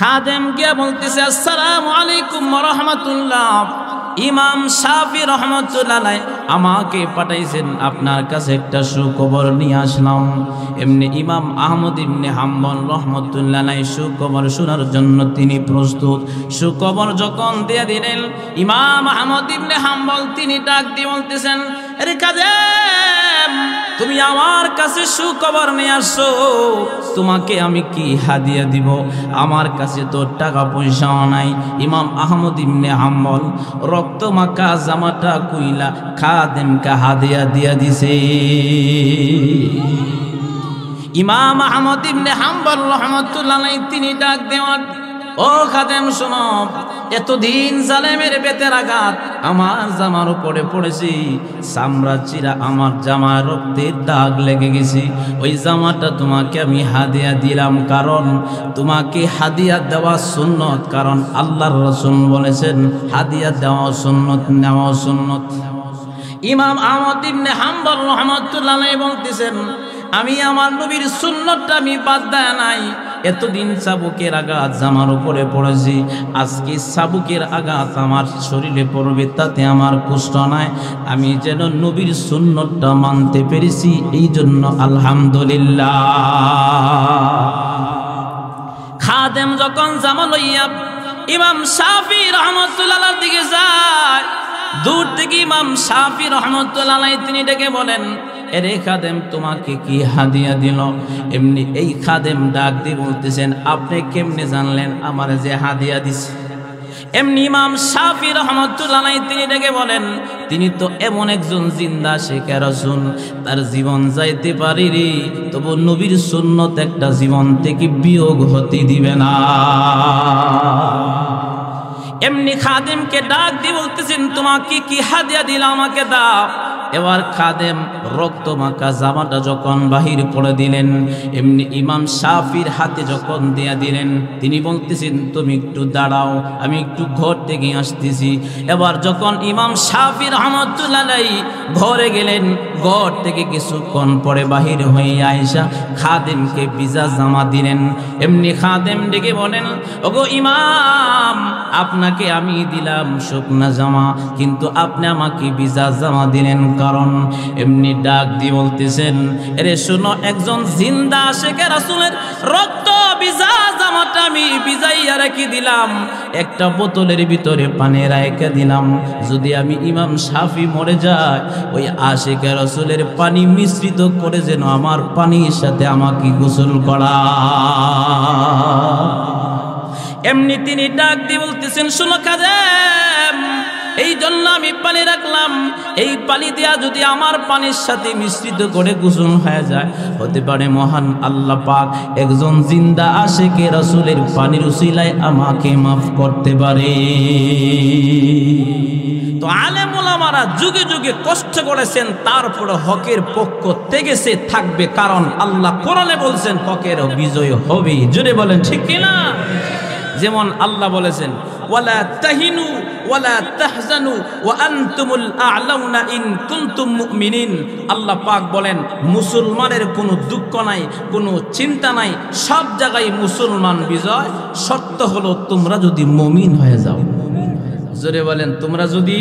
খাদেম গিয়া বলতেছে আসসালামু আলাইকুম ওয়া রাহমাতুল্লাহ, ইমাম শাফি রহমাতুল্লাহ আলাইহি আমাকে পাঠাইছেন আপনার কাছে একটা সুখবর নিয়ে আসলাম। এমনি ইমাম আহমদ ইবনে হাম্বল রহমাতুল্লাহ আলাইহি সুখবর শোনার জন্য তিনি প্রস্তুত। সুখবর যখন দিয়ে দিলেন ইমাম আহমদ ইবনে হাম্বল তিনি ডাক দিয়ে বলতেছেন, আরে কাদেম তুমি আমার কাছে সুখবর নিয়ে আসছো, তোমাকে আমি কি হাদিয়া দিব? আমার কাছে তো টাকা পয়সাও নাই। ইমাম আহমদ ইবনে হাম্বল রক্ত মাখা জামাটা কুইলা খাদেমকে হাদিয়া দিয়া দিছে। ইমাম আহমদ ইবনে হাম্বল রাহমাতুল্লাহ আলাইহি তিনি ডাক দেওয়ার, ও খাদেম শোনো, এতদিন জালেমের বেতের আঘাত আমার জামার উপরে পড়েছি, চামড়া চিরা আমার জামার রক্তের দাগ লেগে গেছে। ওই জামাটা তোমাকে আমি হাদিয়া দিলাম, কারণ তোমাকে হাদিয়া দেওয়া সুন্নত, কারণ আল্লাহর রাসূল বলেছেন হাদিয়া দেওয়া সুন্নত, নেওয়া সুন্নত। ইমাম আহমদ ইবনে হাম্বল রাহমাতুল্লাহ আলাইহি বলতেছেন, আমি আমার নবীর সুন্নতটা আমি বাদ দেয়া নাই। এতদিন চাবুকের আঘাত জামার উপরে পড়েছি, আজকে চাবুকের আঘাত আমার শরীরে পড়বে, তাতে আমার কষ্ট নাই। আমি যেন নবীর সুন্নতটা মানতে পেরেছি, এই জন্য আলহামদুলিল্লাহ। খাদেম যখন জামা লইয়া ইমাম শাফি রহমতুল্লাহ আলাইহির দিকে যায়, দূর থেকে ইমাম শাফি রহমতুল্লাহ আলাইহি তিনি ডেকে বলেন, এরে খাদেম তোমাকে কি হাদিয়া দিল? এমনি এই খাদেম ডাক দিয়ে বলতেছেন, আপনি কেমনে জানলেন আমার যে হাদিয়া দিছে? এমনি ইমাম শাফি রহমতুল্লাহ আলাইহি তিনি ডেকে বলেন, তিনি তো এমন একজন জিন্দা শেখা রাসূল, তার জীবন যাইতে পারি রে, তবু নবীর সুন্নত একটা জীবন থেকে বিয়োগ হতে দিবে না। এমনি খাদেমকে ডাক দিয়ে বলতেছেন, তোমাকে কি হাদিয়া দিলাম আমাকে দাও। এবার খাদেম রক্ত মাখা জামাটা যখন বাহির করে দিলেন, এমনি ইমাম শাফির হাতে যখন দিয়া দিলেন, তিনি বলতেছেন তুমি একটু দাঁড়াও, আমি একটু ঘর থেকে আসতেছি। এবার যখন ইমাম শাফি রহমাতুল্লাহ আলাইহি ঘরে গেলেন, ঘর থেকে কিছুক্ষণ পরে বাহির হয়ে আয়েশা খাদেমকে ভিজা জামা দিলেন। এমনি খাদেম ডেকে বলেন, ওগো ইমাম, আপনাকে আমি দিলাম শুকনা জামা, কিন্তু আপনি আমাকে ভিজা জামা দিলেন কারণ? এমনি ডাক দিয়ে বলতেছেন, আরে শোনো, একজন জিন্দা আশিকে রাসূলের রক্ত ভিজা জামাটা আমি ভিজাইয়া রেখে দিলাম, একটা বোতলের ভিতরে পানি রেখে দিলাম। যদি আমি ইমাম শাফি মরে যাই, ওই আশিকে রাসূলের পানি মিশ্রিত করে যেন আমার পানির সাথে আমাকে গোসল করা। এমনি তিনি ডাক দিয়ে বলতেছেন, শোনো খাদেম, এই জন্য আমি পানি রাখলাম, এই পানি দিয়া যদি আমার পানির সাথে মিশ্রিত করে গোসল হয়ে যায়, হতে পারে মহান আল্লাহ পাক একজন জিন্দা আশিকে রাসূলের পানির উসিলায় আমাকে মাফ করতে পারে। তো আলেম ওলামারা যুগে যুগে কষ্ট করেছেন, তারপরে হকের পক্ষ থেকে সে থাকবে, কারণ আল্লাহ কোরআনে বলছেন হকের বিজয় হবে। জোরে বলেন ঠিক কিনা? যেমন আল্লাহ বলেছেন, ওয়ালা তাহিনু ওয়ালা তাহজানু ওয়া আনতুমুল আ'লাউনা ইন কুনতুম মুমিনিন। আল্লাহ পাক বলেন মুসলমানের কোনো দুঃখ নাই, কোনো চিন্তা নাই, সব জায়গায় মুসলমান বিজয়, শর্ত হলো তোমরা যদি মুমিন হয়ে যাও। জোরে বলেন তোমরা যদি।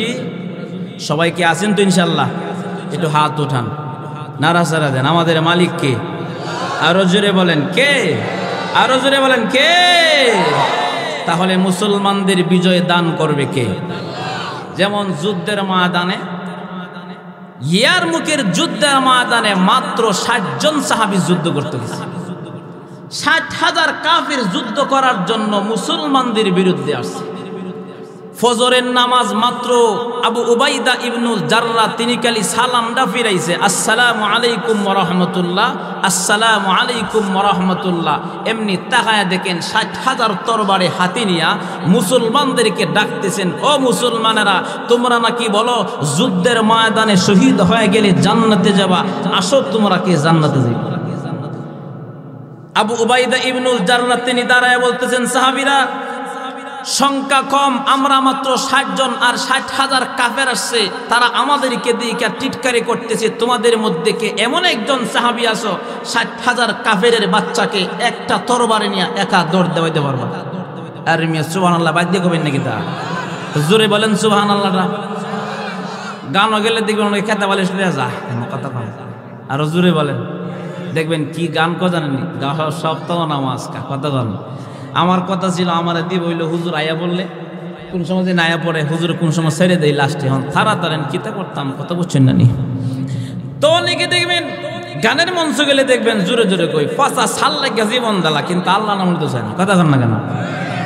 সবাইকে আছেন তো ইনশাআল্লাহ? একটু হাত উঠান, নাড়াচাড়া দেন। আমাদের মালিক কে? আরো জোরে বলেন কে? আরো জোরে বলেন কে? তাহলে মুসলমানদের বিজয় দান করবে কে? যেমন যুদ্ধের ময়দানে, ইয়ারমুকের যুদ্ধের ময়দানে মাত্র 60 জন সাহাবী যুদ্ধ করতে গেছে। 60,000 কাফির যুদ্ধ করার জন্য মুসলমানদের বিরুদ্ধে আসছে। ফজরের নামাজ মাত্র আবু উবাইদা ইবনুল জাররাহ তিনি খালি সালামটা ফিরাইছে, আসসালামু আলাইকুম ওয়া রাহমাতুল্লাহ, আসসালামু আলাইকুম ওয়া রাহমাতুল্লাহ। এমনি তাকায়া দেখেন 60,000 তরবারি হাতে নিয়া মুসলমানদেরকে ডাকতেছেন, ও মুসলমানেরা, তোমরা নাকি বলো যুদ্ধের ময়দানে শহীদ হয়ে গেলে জান্নাতে যাবা, আসো তোমরা কি জান্নাতে যাবে? আবু উবাইদা ইবনুল জাররাহ তিনি দাঁড়ায় বলতেছেন, সাহাবীরা সংখ্যা কম, আমরা মাত্র 60 জন, আর 60,000 কাফের আসছে, তারা আমাদেরকে দিয়ে টিটকারি করতেছে, তোমাদের মধ্যে কে এমন একজন সাহাবী আছো 60,000 কাফেরের বাচ্চাকে একটা তরবারি নিয়ে একা দৌড় দেওয়াইতে পারবা? আর মিয়া সুবহানাল্লাহ বাদ দিয়ে কবেন নাকি তা জোরে বলেন সুবহানাল্লাহটা। গানও গেলে দেখবেন অনেকে খেতে বলে যা কথা কম আরো জোরে বলেন। দেখবেন কি গান কো জানেন সপ্তাহ নামাজ কথা কন। আমার কথা ছিল আমার দিব হইল হুজুর আয়া বললে কোন সময় যে নায়া পড়ে হুজুর কোন সময় ছেড়ে দেয় লাস্টে হন থারা তারেন কিতা করতাম কথা বুঝছেন না নি। তো অনেকে দেখবেন গানের মঞ্চ গেলে দেখবেন জোরে জোরে কই ফাঁসা সাল লাগিয়া জীবন দালা কিন্তু আল্লাহ নাম তো চায় না কথা কন না কেন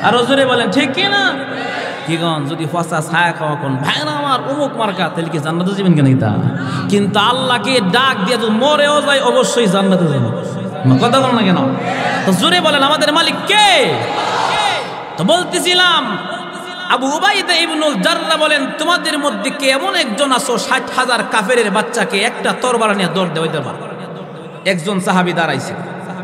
আরো জোরে বলেন ঠিক কি না কি গন যদি ফাঁসা ছায়া খাওয়া কোন ভাই না আমার অমুক মার্কা তাহলে কি জান্নাতে যাবেন কেন তা কিন্তু আল্লাহকে ডাক দিয়ে তো মরেও যায় অবশ্যই জান্নাতে যাবেন কথা কন না কেন। তো জোরে বলেন আমাদের মালিক কে। তো বলতেছিলাম আবু উবাইদা ইবনুল জাররাহ বলেন তোমাদের মধ্যে কে এমন একজন আছো ৬০,০০০ কাফেরের বাচ্চাকে একটা তরবারি নিয়ে দৌড় দেওয়াই দরবার। একজন সাহাবী দাঁড়াইছে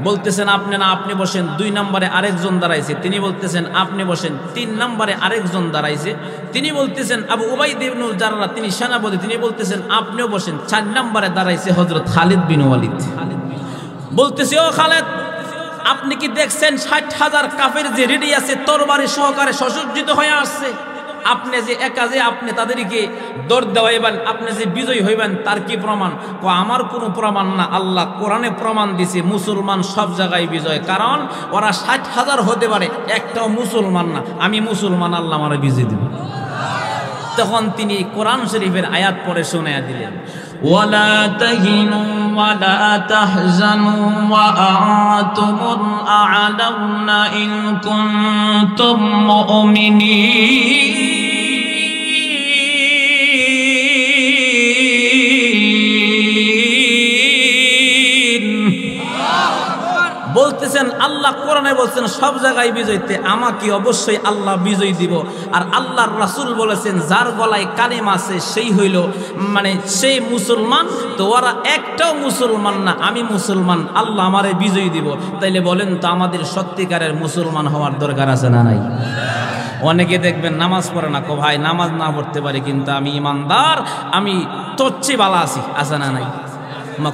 বলতেছেন আপনি না আপনি বসেন। ২ নম্বরে আরেকজন দাঁড়াইছে তিনি বলতেছেন আপনি বসেন। ৩ নম্বরে আরেকজন দাঁড়াইছে তিনি বলতেছেন আবু উবাইদা ইবনুল জাররাহ তিনি সেনাপতি তিনি বলতেছেন আপনিও বসেন। ৪ নম্বরে দাঁড়াইছে হযরত খালিদ বিন ওয়ালিদ বলতেছে ও খালিদ আপনি কি দেখছেন ৬০,০০০ কাফের যে রেডি আছে তরবারি সহকারে সসজ্জিত হয়ে আসছে আপনি যে একা যে আপনি তাদেরকে দৌড় দেওয়াইবেন আপনি যে বিজয়ী হইবেন তার কি প্রমাণ? আমার কোনো প্রমাণ না আল্লাহ কোরআনে প্রমাণ দিছে মুসলমান সব জায়গায় বিজয় কারণ ওরা ৬০,০০০ হতে পারে একটাও মুসলমান না আমি মুসলমান আল্লাহ আমারে বিজয় দিব। তখন তিনি কোরআন শরীফের আয়াত পড়ে শোনায়া দিলেন ওয়ালা তাহিনু ওয়ালা তাহজানু ওয়া আনতুমুল আ'লাউনা ইন কুনতুম মুমিনিন। বলতেছেন আল্লাহ কোরআনে বলছেন সব জায়গায় বিজয়তে আমাকে অবশ্যই আল্লাহ বিজয় দিব। আর আল্লাহর রাসূল বলেছেন যার গলায় কালিমা আছে সেই হইল মানে সেই মুসলমান। তো ওরা একটাও মুসলমান না আমি মুসলমান আল্লাহ আমারে বিজয় দিব। তাইলে বলেন তো আমাদের সত্যিকারের মুসলমান হওয়ার দরকার আছে না নাই? অনেকে দেখবেন নামাজ পড়ে না ভাই নামাজ না পড়তে পারি কিন্তু আমি ইমানদার আমি তচ্ছি বালা আছি আছে না নাই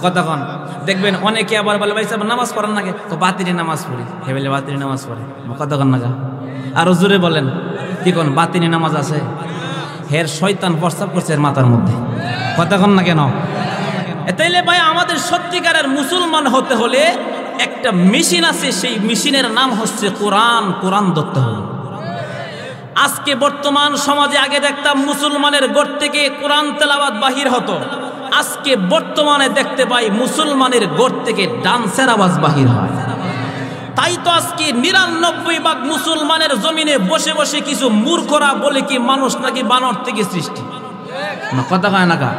কথা কন। দেখবেন অনেকে আবার বলে ভাই সাহেব নামাজ পড়েন না তো বাতিরি নামাজ পড়ি হে বলে বাতিরি নামাজ পড়ে কথা কন না গা আরো জোরে বলেন কি কোন বাতিরি নামাজ আছে হের শয়তান প্রস্তাব করছে এর মাথার মধ্যে কথা কন না কেন। তাইলে ভাই আমাদের সত্যিকারের মুসলমান হতে হলে একটা মেশিন আছে সেই মেশিনের নাম হচ্ছে কোরআন। কোরআন ধরতে হবে। আজকে বর্তমান সমাজে আগে দেখতাম মুসলমানের ঘর থেকে কোরআন তেলাওয়াত বাহির হতো আজকে বর্তমানে দেখতে পাই মুসলমানের ঘর থেকে ডান্সের আওয়াজ বাহির হয়। তাই তো আজকে ৯৯% মুসলমানের জমিনে বসে বসে কিছু মূর্খরা বলে কি মানুষ নাকি বানর থেকে সৃষ্টি কথা কয় না কা।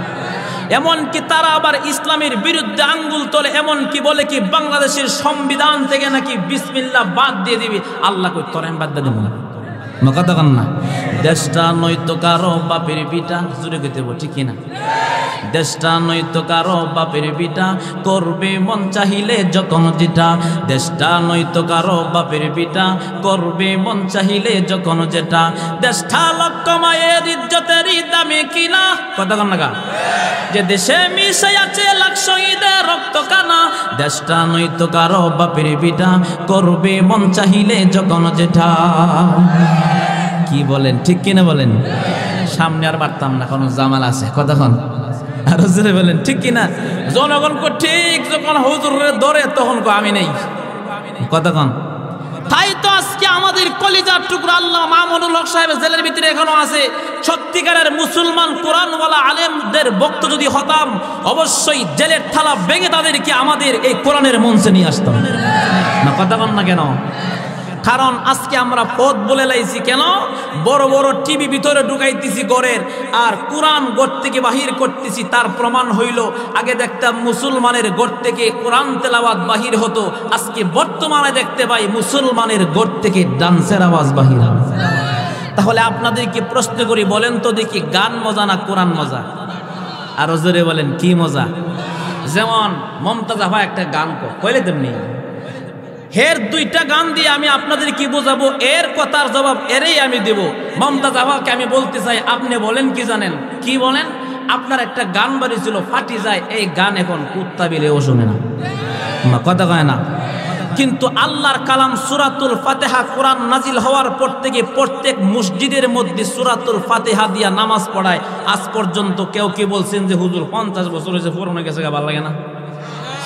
এমনকি তারা আবার ইসলামের বিরুদ্ধে আঙ্গুল তোলে এমনকি বলে কি বাংলাদেশের সংবিধান থেকে নাকি বিসমিল্লাহ বাদ দিয়ে দিবি আল্লাহ কই তোরেন বাদ দিয়ে দেব না কথা কন না। দেশটা নয়তো কারো বাপের পিটা জুড়ে গেতে ঠিক না দেশটা নয়তো কারো বাপের পিটা করবে মন চাহিলে যখন যেটা দেশটা নয়তো কারো বাপের পিটা করবে মন চাহিলে যখন যেটা দেশটা লক্ষ মায়ের ইজ্জতের দামে কিনা কথা কন না যে দেশে মিশে আছে লাখ শহীদের রক্ত কানা দেশটা নয়তো কারো বাপের পিটা করবে মন চাহিলে যখন যেটা কি বলেন ঠিক কিনা বলেন। সামনে আর পারতাম না কোনো জামাল আছে কতক্ষণ আরো জোরে বলেন ঠিক কিনা। জনগণ ঠিক যখন হুজুরের ধরে তখন আমি নেই কতক্ষণ। তাই তো আজকে আমাদের কলিজার টুকরা আল্লাহ মামুনুল হক সাহেব জেলের ভিতরে এখনো আছে। সত্যিকারের মুসলমান কোরআনওয়ালা আলেমদের বক্ত যদি হতাম অবশ্যই জেলের থালা ভেঙে তাদেরকে আমাদের এই কোরআনের মঞ্চে নিয়ে আসতাম না কথা বল না কেন। কারণ আজকে আমরা পথ বলে লাইছি কেন বড় বড় টিভি ভিতরে ঢুকাইতেছি ঘরের আর কোরআন ঘর থেকে বাহির করতেছি তার প্রমাণ হইল আগে দেখতাম মুসলমানের ঘর থেকে কোরআন তেলাওয়াত বাহির হতো আজকে বর্তমানে দেখতে পাই মুসলমানের ঘর থেকে ডান্সের আওয়াজ বাহির হয়। তাহলে আপনাদেরকে প্রশ্ন করি বলেন তো দেখি গান মজা না কোরআন মজা? আরো জোরে বলেন কি মজা? যেমন মমতাজ আফা একটা গান কইলে তেমনি হের ২টা গান দিয়ে আমি আপনাদের কি বোঝাবো এর কথার জবাব এরই আমি দেব। মমতাজ আফাকে আমি বলতে চাই আপনি বলেন কি জানেন কি বলেন আপনার একটা গান বাড়ি ছিল ফাটি যায় এই গান এখন কুত্তা বিলেও শোনে না কথা কয় না কিন্তু আল্লাহর কালাম সূরাতুল ফাতিহা কোরআন নাজিল হওয়ার পর থেকে প্রত্যেক মসজিদের মধ্যে সূরাতুল ফাতিহা দিয়া নামাজ পড়ায়। আজ পর্যন্ত কেউ কি বলছেন যে হুজুর 50 বছর হয়েছে পুরনো গেছে, ভালো লাগে না?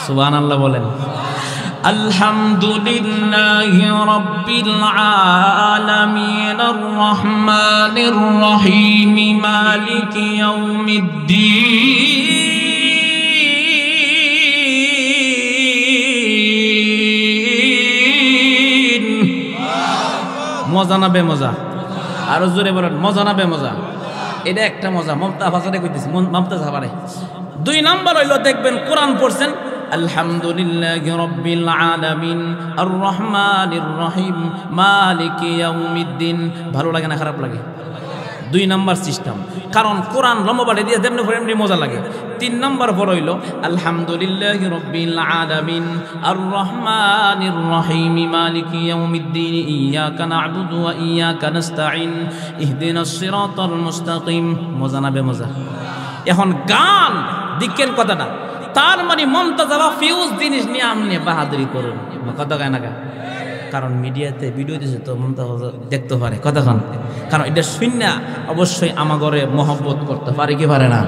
সুবহানাল্লাহ বলেন। আলহামদুলিল্লাহি রাব্বিল আলামিনির রহমানির রহিম মালিকি ইয়াউমিদ্দিন। মজা না বেমজা? আরো জোরে বলেন, মজা না বেমজা? এটা একটা মজা। মমতা ভাষাটা কইতেছি, মমতা ভাষারে। 2 নাম্বার হইলো দেখবেন কোরআন পড়ছেন আলহামদুলিল্লাহি রাব্বিল আলামিন আর রহমানির রহিম মালিকি ইয়াউমিদ্দিন। ভালো লাগে না খারাপ লাগে? 2 নাম্বার সিস্টেম, কারণ কোরআন লম্বাটে দিয়ে যেমনি এমনি মজা লাগে। 3 নাম্বার পর হইল আলহামদুলিল্লাহি রাব্বিল আলামিন আর রহমানির রহিম মালিকি ইয়াউমিদ্দিন ইয়াকা না'বুদু ওয়া ইয়াকা নাস্তাঈন ইহদিনাস সিরাতাল মুস্তাকিম। মজা না বেমজা? এখন গান দিকেন কথাটা, তার মানে মমতাজা ফিউজ জিনিস নিয়ে আমনে বাহাদুরি করুন, কথা কয় না? কারণ মিডিয়াতে ভিডিও দিয়েছে তো মমতাজ দেখতে পারে, কতক্ষণ? কারণ এটা শূন্য অবশ্যই আমাগরে মহব্বত করতে পারে কি পারে না?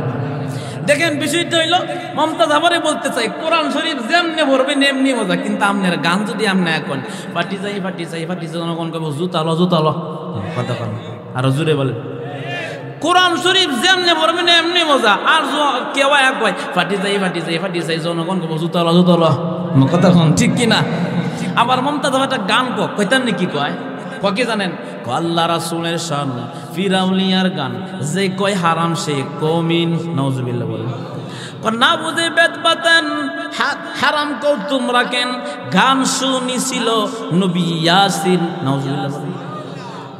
দেখেন বিষয়টা হইল মমতাজ আবারে বলতে চাই কোরআন শরীফ যেমনি পড়বেন এমনি মজা, কিন্তু আপনার গান যদি আপনি এখন ফাটি যাই জনগণ কব জুতালো জুতালো, কতক্ষণ? আরো জুড়ে বলে কোরআন শরীফ যেমনি পড়বেন এমনি মজা। আর কেউ এক কয় ফাটি যাই জনগণ কব জুতালো জুতালো, কতক্ষণ? ঠিক কিনা? আবার মমতাজ একটা গান কইতেন নাকি কয় কি জানেন? আল্লাহ রাসূলের শান ফিরাউলিয়ার গান, যে কয় হারাম সে কমিন। নাউজুবিল্লাহ বলেন। না বুঝে বেদ বাতেন হারাম কও তোমরা কেন, গান শুনিছিল নবী ইয়াসিন। নাউজুবিল্লাহ বলেন।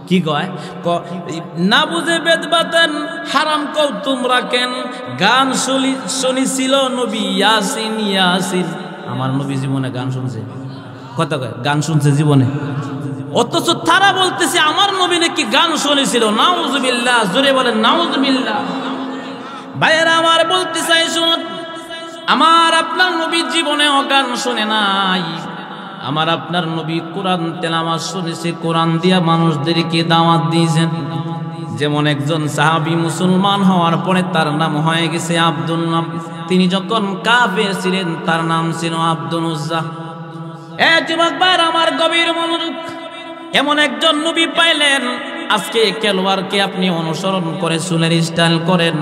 কি কয়? না বুঝে বেদ বাতেন হারাম কও তোমরা কেন, গান শুনিছিল নবী ইয়াসিন ইয়াসিন। আমার নবী জীবনে গান শুনছে? কথা কয় গান শুনছে জীবনে? অথচ তারা বলতেছে আমার নবী নাকি গান শুনেছিল। নাউজুবিল্লাহ, জোরে বলেন নাউজুবিল্লাহ। ভাইয়েরা আমার বলতে চাই শুনুন, আমার আপনার নবী জীবনে গান শুনে নাই। আমার আপনার নবী কোরআন তেলাওয়াত শুনেছে, কোরআন দিয়া মানুষদেরকে দাওয়াত দিয়েছেন। যেমন একজন সাহাবী মুসলমান হওয়ার পরে তার নাম হয়ে গেছে আব্দুল্লাহ। তিনি যখন কাফের ছিলেন তার নাম ছিল আব্দুল উজ্জা। যুবক ভাইরা আমার গভীর মনোযোগ, এমন একজন নবী পাইলেন আজকে খেলোয়াড়কে আপনি অনুসরণ করে চুলের স্টাইল করেন,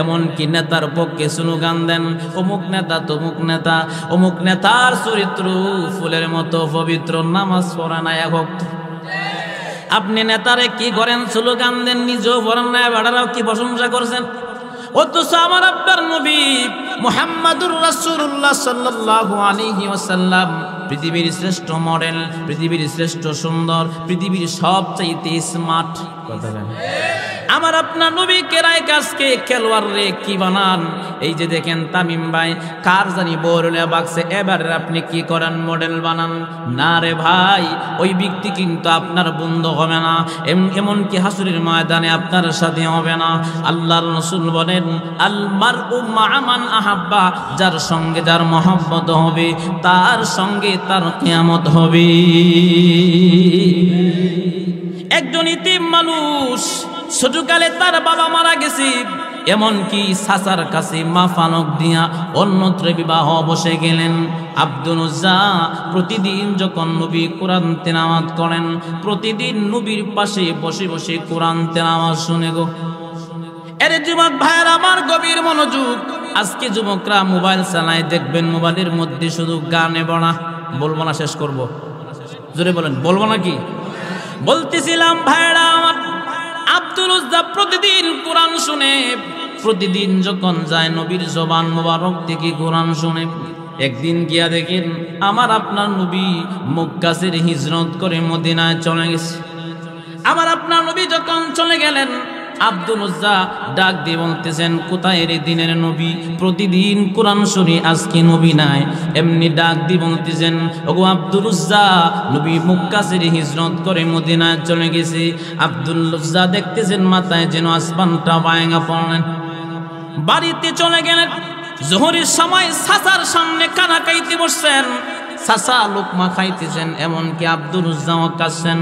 এমনকি নেতার পক্ষে স্লোগান দেন অমুক নেতা তমুক নেতা, অমুক নেতার চরিত্র ফুলের মতো পবিত্র, নামাজ পড়া না এক ওয়াক্ত। আপনি নেতারে কি করেন? স্লোগান দেন, নিজেও পড়েন না, বেড়ারাও কি প্রশংসা করছেন। অথচ আমার আপনার নবী মুহাম্মাদুর রাসূলুল্লাহ সাল্লাল্লাহু আলাইহি ওয়াসাল্লাম পৃথিবীর শ্রেষ্ঠ মডেল, পৃথিবীর শ্রেষ্ঠ সুন্দর, পৃথিবীর সবচাইতে স্মার্ট। কথা বলেন। আমার আপনার নবী কেরাই কাজকে খেলোয়াড় রে কি বানান? এই যে দেখেন তামিম ভাই কার জানি বরলে বাক্সে, এবার আপনি কি করেন? মডেল বানান না রে ভাই, ওই ব্যক্তি কিন্তু আপনার বন্ধু হবে না, এমনকি হাসরের ময়দানে আপনার সাথে হবে না। আল্লাহর রাসূল বলেন আল মারউ মা মান আহাব্বা, যার সঙ্গে যার মহব্বত হবে তার সঙ্গে তার কিয়ামত হবে। একজন ইতিম মানুষ, ছোটকালে তার বাবা মারা গেছে, এমনকি চাচার কাছে মাফানক দিয়া অন্যত্র বিবাহ বসে গেলেন। আব্দুল উজ্জা প্রতিদিন যখন নবী কোরআন তেলাওয়াত করেন, প্রতিদিন নবীর পাশে বসে বসে কোরআন তেলাওয়াত শুনে গো। এর যুবক ভাইয়ের আমার গভীর মনোযোগ, আজকে যুবকরা মোবাইল চালায়, দেখবেন মোবাইলের মধ্যে শুধু গানে বনা। বলবো না, শেষ করব। জোরে বলেন, বলবো নাকি? বলতেছিলাম ভাইয়েরা আমার, আব্দুল উজ্জা প্রতিদিন কোরআন শুনে, প্রতিদিন যখন যায় নবীর জবান মোবারক থেকে কোরআন শুনে। একদিন গিয়া দেখেন আমার আপনার নবী মক্কা ছেড়ে হিজরত করে মদিনায় চলে গেছে। আমার আপনার নবী যখন চলে গেলেন, আব্দুল উজ্জা ডাক দিয়ে বলতেছেন কোথায় রে দিনের নবী? প্রতিদিন কোরআন শুনি, আজকে নবী নাই। এমনি ডাক দিয়ে বলতেছেন ওগো আব্দুল উজ্জা, নবী মক্কা ছেড়ে হিজরত করে মদিনায় চলে গেছে। আব্দুল উজ্জা দেখতেছেন মাথায় যেন আসমানটা ভাঙা পড়লেন। বাড়িতে চলে গেলেন, জোহরের সময় চাচার সামনে কানা কাইতে বসছেন। চাচা লোকমা খাইতেছেন, এমনকি আব্দুল উজ্জাও কাছেন,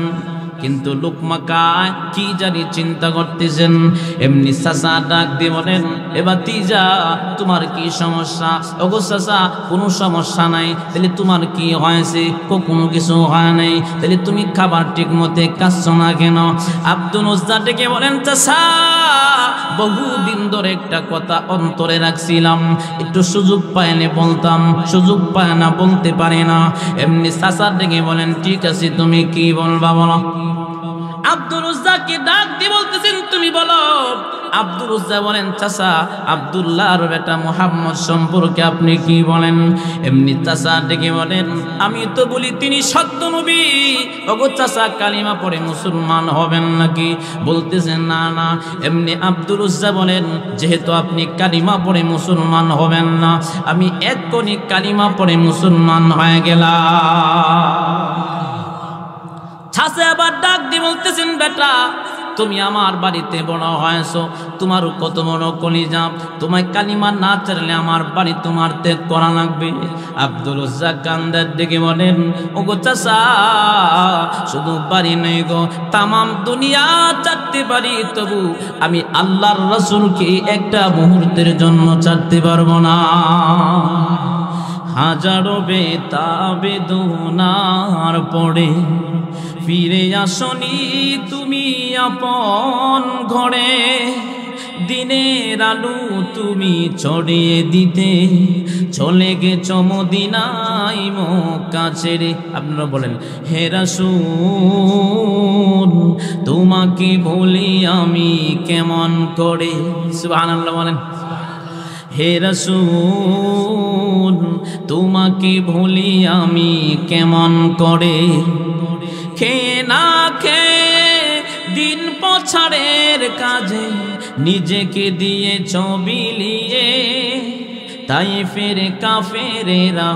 কিন্তু লোকমা কায় কি জানি চিন্তা করতেছেন। এমনি চাচা ডাক দিয়ে বলেন, এবার তিজা তোমার কি সমস্যা? ওগো চাচা কোনো সমস্যা নাই। তাহলে তোমার কি হয়েছে? কোনো কিছু হয় নাই। তাহলে তুমি খাবার ঠিক মতে খাচ্ছ না কেন? আব্দুল উজ্জা ডেকে বলেন, চাচা বহুদিন ধরে একটা কথা অন্তরে রাখছিলাম, একটু সুযোগ পাইলে বলতাম, সুযোগ পায় না, বলতে পারে না। এমনি চাচা ডেকে বলেন, ঠিক আছে তুমি কি বলবা বলো। আব্দুল উজ্জাকে ডাক দিয়ে বলতেছেন, তুমি বলো। আব্দুল উজ্জা বলেন, চাচা আব্দুল্লাহর বেটা মুহাম্মদ সম্পর্কে আপনি কি বলেন? এমনি চাচা ডেকে বলেন, আমি তো বলি তিনি সত্য নবী। ওগো চাচা কালিমা পড়ে মুসলমান হবেন নাকি? বলতেছেন না না। এমনি আব্দুল উজ্জা বলেন, যেহেতু আপনি কালিমা পড়ে মুসলমান হবেন না, আমি এক্ষুনি কালিমা পড়ে মুসলমান হয়ে গেলাম। চাচা আবার ডাক দিয়ে বলতেছেন, বেটা তুমি আমার বাড়িতে বড় হয়েছো, তোমার কত বড় কলিজা, তোমায় কালিমা না চাইলে আমার বাড়ি তোমার ত্যাগ করা লাগবে। আব্দুল উজ্জা কান্দার দিকে বলেন, ওগো চাচা শুধু বাড়ি নেই গো, তামাম দুনিয়া চাটতে পারি, তবু আমি আল্লাহর রাসূলকে একটা মুহূর্তের জন্য চাটতে পারবো না। হাজারো বেদনার পড়ে ফিরে আসনি তুমি আপন ঘরে, দিনের আলো তুমি ছড়িয়ে দিতে চলে গেছো মদিনায় মক্কা ছেড়ে। আপনারা বলেন, হে রাসূল তোমাকে বলি আমি কেমন করে। সুবহানাল্লাহ বলেন। হে রাসূল তোমাকে ভুলি আমি কেমন করে, খেয়ে না খেয়ে দিন পছাড়ের কাজে নিজেকে দিয়ে বিলিয়ে, তাই ফেরে কাফেরেরা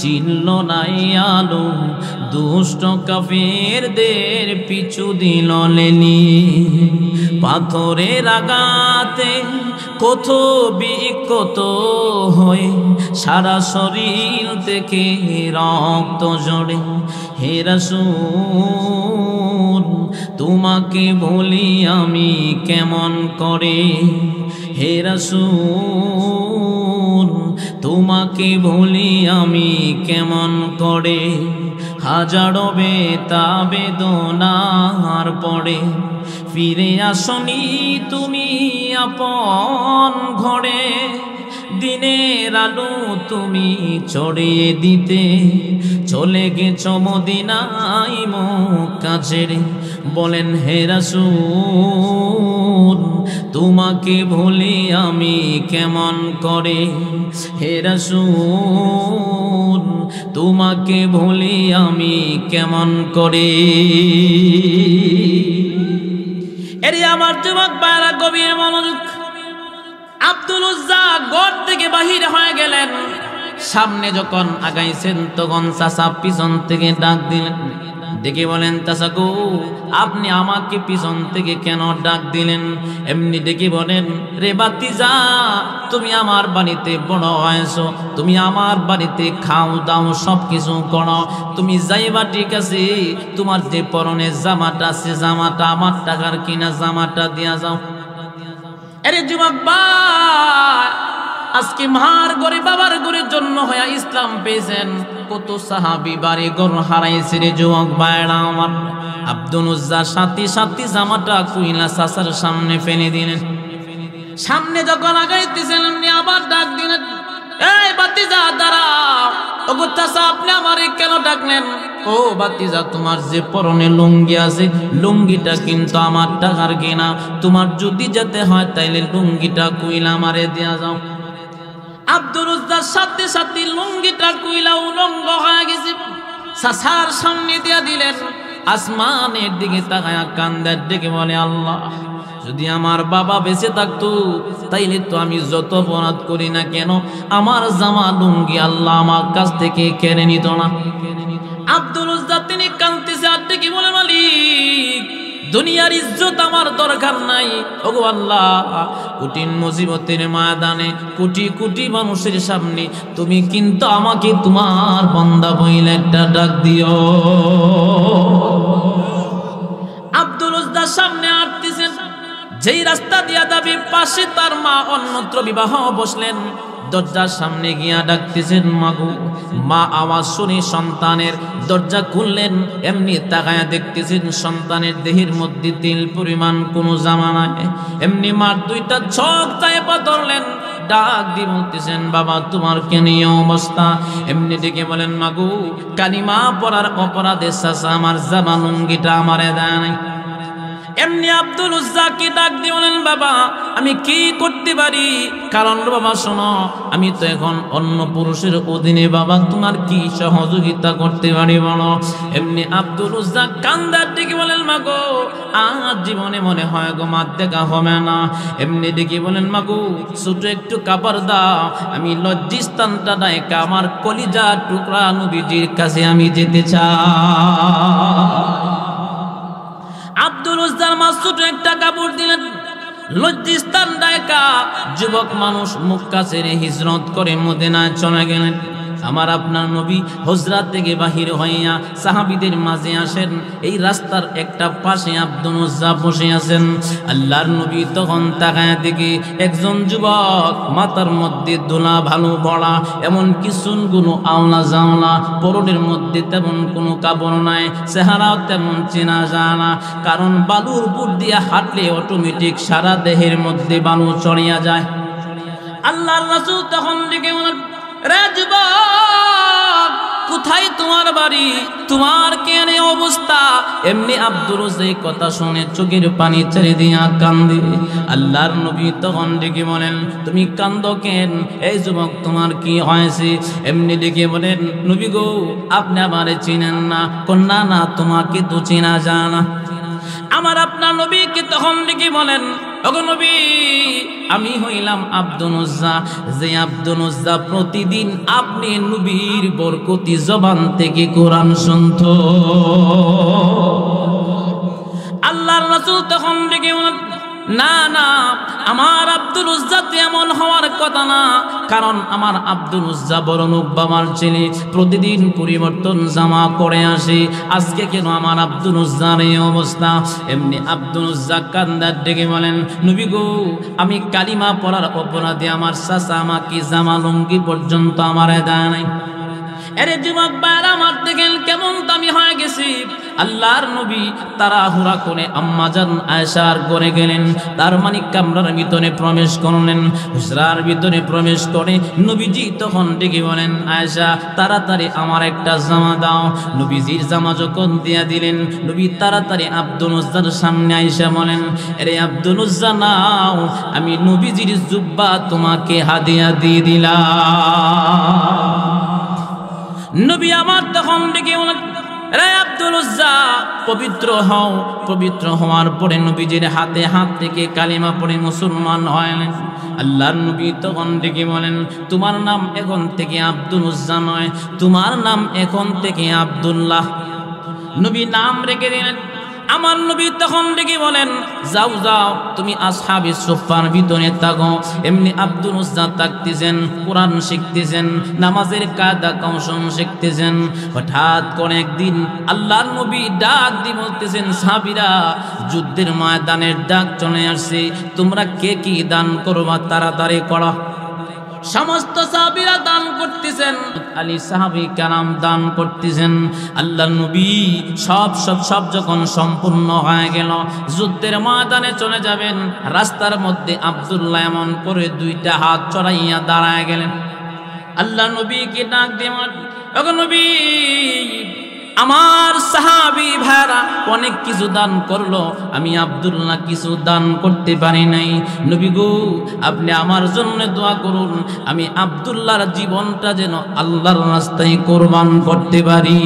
চিনল নাই আলো, দুষ্ট কাফেরদের পিছু দিল লেলিয়ে। পাথরের আঘাতে কত বিক্ষত হয়ে সারা শরীর থেকে রক্ত ঝরে। হে রাসূল তোমাকে বলি আমি কেমন করে, হে রাসূল তোমাকে বলি আমি কেমন করে। হাজারো বেদনার পরে ফিরে আসনি তুমি আপন ঘরে, দিনের আলো তুমি ছড়িয়ে দিতে চলে গেছো মদিনায় মক্কা ছেড়ে। বলেন, হে রাসূল তোমাকে ভুলি আমি কেমন করে, হে রাসূল তোমাকে ভুলি আমি কেমন করে। এরে আমার যুবক ভাইরা গভীর মনোযোগ। আব্দুল উজ্জা ঘর থেকে বাহির হয়ে গেলেন, সামনে যখন আগাইছেন তখন চাচা পিছন থেকে ডাক দিলেন, ডেকে বলেন, চাচা গো আপনি আমাকে পিছন থেকে কেন ডাক দিলেন? এমনি ডেকে বলেন, রে ভাতিজা তুমি আমার বাড়িতে বড় হয়েছো, তুমি আমার বাড়িতে খাও দাও সব কিছু করো, তুমি যাইবা ঠিক আছে, তোমার যে পরনের জামাটা আছে জামাটা আমার টাকার কিনা জামাটা দিয়া যাও। আরে যুবক ভাই, আজকে মার ঘরে বাবার ঘরের জন্য হয়ে ইসলাম পেয়েছেন, কত সাহাবী বাড়ি ঘর হারাইছে রে যুবক ভাইরা আমার। আব্দুল উজ্জা সাথী সাথী জামাটা কুইলা চাচার সামনে ফেলে দিলেন। সামনে যখন আগাইতেছেন এমনি আবার ডাক দিলেন, এই ভাতিজা দাঁড়াও। ওগো চাচা আপনি আমারে কেন ডাকলেন? ও ভাতিজা তোমার যে পরনে লুঙ্গি আছে লুঙ্গিটা কিন্তু আমার টাকার কেনা, তোমার যদি যেতে হয় তাইলে লুঙ্গিটা কুইলা আমারে দিয়া যাও। আব্দুল উজ্জার সাথে সাথে লুঙ্গিটা কুইলা উলঙ্গ হয়ে গেছে, চাচার সামনে দিয়া দিলেন। আসমানের দিকে তাকায়া কান্দার দিকে বলে, আল্লাহ যদি আমার বাবা বেঁচে থাকতো তাইলে তো আমি যত অপরাধ করি না কেন আমার জামা লুঙ্গি আল্লাহ আমার কাছ থেকে কেড়ে নিত না। আব্দুল উজ্জা তিনি কাঁদতেছে আর ডেকে বলে, মালিক দুনিয়ার ইজ্জত আমার দরকার নাই। ওগো আল্লাহ, কঠিন মুসিবতের ময়দানে কোটি কোটি মানুষের সামনে তুমি কিন্তু আমাকে তোমার বান্দা বইলে একটা ডাক দিও। আব্দুল উজ্জার সামনে আসতেছেন, যেই রাস্তা দিয়া যাবে পাশে তার মা অন্যত্র বিবাহ বসলেন। দরজার সামনে গিয়া ডাকতেছেন, মাগো। মা আওয়াজ শুনে সন্তানের দরজা খুললেন। এমনি তাকায়া দেখতেছেন সন্তানের দেহের মধ্যে তিল পরিমাণ কোনো জামা নাই। এমনি মার দুইটা চোখ চাপা ধরলেন, ডাক দিয়ে বলতেছেন, বাবা তোমার কেন এই অবস্থা? এমনি ডেকে বলেন, মাগো কালিমা পড়ার অপরাধে চাচা আমার জামা লুঙ্গিটা আমারে দেয় নাই। এমনি আব্দুল উজ্জাকে ডাক দিয়ে বলেন, বাবা আমি কি করতে পারি? কারণ বাবা শোনো, আমি তো এখন অন্য পুরুষের অধীনে, বাবা তোমার কি সহযোগিতা করতে পারি বলো। এমনি আব্দুল উজ্জা কান্দার দিকে বলেন, মাগো আর জীবনে মনে হয় গো মার দেখা হবে না। এমনি ডেকে বলেন, মাগো ছোট একটু কাপড় দাও, আমি লজ্জিস্তানটা ডাইকা আমার কলিজা টুকরা নবীজির কাছে আমি যেতে চাই। আব্দুল উজ্জার মা ছোট একটা কাপড় দিলেন, লজ্জিস্তান ডাইকা যুবক মানুষ মক্কা ছেড়ে হিজরত করে মদিনায় চলে গেলেন। আমার আপনার নবী হুজরাত থেকে বাহির হইয়া সাহাবীদের মাঝে আসেন। এই রাস্তার একটা পাশে আব্দুল উজ্জা বসে আছেন। আল্লাহর নবী তখন তাকায়া দেখে একজন যুবক, মাথার মধ্যে দোলা ভালো বড়া, এমন কিছু কোনো আওলা জাওলা, পরনের মধ্যে তেমন কোনো কাপড় নাই, চেহারাও তেমন চেনা যায় না। কারণ বালুর উপর দিয়ে হাঁটলে অটোমেটিক সারা দেহের মধ্যে বালু চড়িয়া যায়। আল্লাহর রাসূল তখন ডেকে বলেন, রে যুবক, কোথায় তোমার বাড়ি? তোমার কেন অবস্থা? এমনি আব্দুল উজ্জা কথা শুনে চোখের পানি ছেড়ে দিয়া কান্দে। আল্লাহর নবী তখন ডেকে বলেন, তুমি কান্দো কেন? এই যুবক তোমার কি হয়েছে? এমনি ডেকে বলেন, নবী গো আপনি আমারে চিনেন না? কন্যা না, তোমাকে তো চেনা যায় না। আমার আপনার নবীকে তখন ডেকে বলেন, ওগো নবী আমি হইলাম আব্দুল উজ্জা, যে আব্দুল উজ্জা প্রতিদিন আপনি নবীর বরকতি জবান থেকে কোরআন শুনত। আল্লাহর রাসূল তখন ডেকে বলেন, না না, আমার আব্দুল উজ্জা এমন হওয়ার কথা না। কারণ আমার আব্দুল উজ্জা বড় লোক বাবার ছেলে, প্রতিদিন পরিবর্তন জামা করে আসে। আজকে কেন আমার আব্দুল উজ্জার এই অবস্থা? এমনি আব্দুল উজ্জা কান্দার ডেকে বলেন, নবী গো আমি কালিমা পড়ার অপরাধে আমার চাচা আমাকে জামা লুঙ্গি পর্যন্ত আমার দেয় নাই। এরে যুবক ভাইরা, আমার দেখেন কেমন দামি হয়ে গেছি। আল্লাহর নবী তাড়াহুড়া করে আম্মাজান আয়েশার ঘরে গেলেন। তার মানিক কামরার ভিতরে প্রবেশ করলেন। হুজরার ভিতরে প্রবেশ করে নবীজি তখন ডেকে বলেন, আয়েশা তাড়াতাড়ি আমার একটা জামা দাও। নবীজির জামা যখন দিয়া দিলেন, নবী তাড়াতাড়ি আব্দুল উজ্জার সামনে আয়েশা বলেন, এরে আব্দুল উজ্জা নাও, আমি নবীজির জুব্বা তোমাকে হাদিয়া দিয়ে দিলাম। নবী আমার তখন ডেকে বলেন, রে আব্দুল উজ্জা পবিত্র হও। পবিত্র হওয়ার পরে নবীজির হাতে হাত থেকে কালিমা পড়ে মুসলমান হলেন। আল্লাহর নবী তখন ডেকে বলেন, তোমার নাম এখন থেকে আব্দুল উজ্জা নয়, তোমার নাম এখন থেকে আব্দুল্লাহ। নবী নাম রেখে দিলেন। আমার নবী তখন ডেকে বলেন, যাও যাও তুমি আসহাবে সুফফার ভিতরে থাকো। এমনি আব্দুল উজ্জা থাকতেছেন, কোরআন শিখতেছেন, নামাজের কায়দা কৌশল শিখতেছেন। হঠাৎ করে একদিন আল্লাহর নবী ডাক দিয়ে বলতেছেন, সাহাবীরা যুদ্ধের ময়দানের ডাক চলে আসছে, তোমরা কে কি দান করবা তাড়াতাড়ি করো। সমস্ত সাহাবীরা দান করতেছেন, আলী সাহাবী কেরাম দান করতেছেন। আল্লাহর নবী সব যখন সম্পূর্ণ হয়ে গেল, যুদ্ধের ময়দানে চলে যাবেন। রাস্তার মধ্যে আব্দুল্লাহ এমন করে দুইটা হাত চড়াইয়া দাঁড়ায় গেলেন। আল্লাহর নবীকে ডাক দিয়ে, ওগো নবী আমার সাহাবী ভাইরা অনেক কিছু দান করলো, আমি আব্দুল্লাহ কিছু দান করতে পারি নাই। নবী গো আপনি আমার জন্য দোয়া করুন, আমি আব্দুল্লাহর জীবনটা যেন আল্লাহর রাস্তায় কোরবান করতে পারি।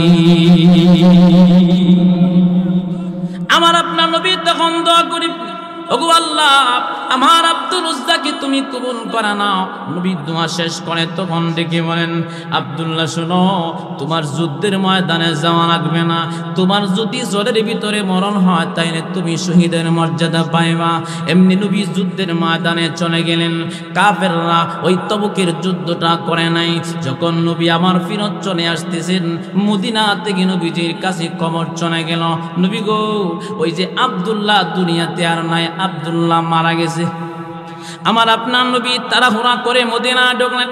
আমার আপনার নবী তখন দোয়া করি, ওগো আল্লাহ আমার আব্দুল উজ্জাকে তুমি কবুল করে নাও। নবী দোয়া শেষ করে তখন ডেকে বলেন, আব্দুল্লাহ শোনো, তোমার যুদ্ধের ময়দানে যাওয়া লাগবে না। তোমার যদি জ্বরের ভিতরে মরণ হয় তাইলে তুমি শহীদের মর্যাদা পাইবা। এমনি নবী যুদ্ধের ময়দানে চলে গেলেন। কাফেররা ওই তবুকের যুদ্ধটা করে নাই। যখন নবী আমার ফিরত চলে আসতেছেন, মদিনা থেকে নবীজির কাছে খবর চলে গেল, নবী গো, ওই যে আব্দুল্লাহ দুনিয়াতে আর নাই, আব্দুল্লাহ মারা গেছে। আমার আপনার নবী তাড়াহুড়া করে মদিনা ঢুকলেন।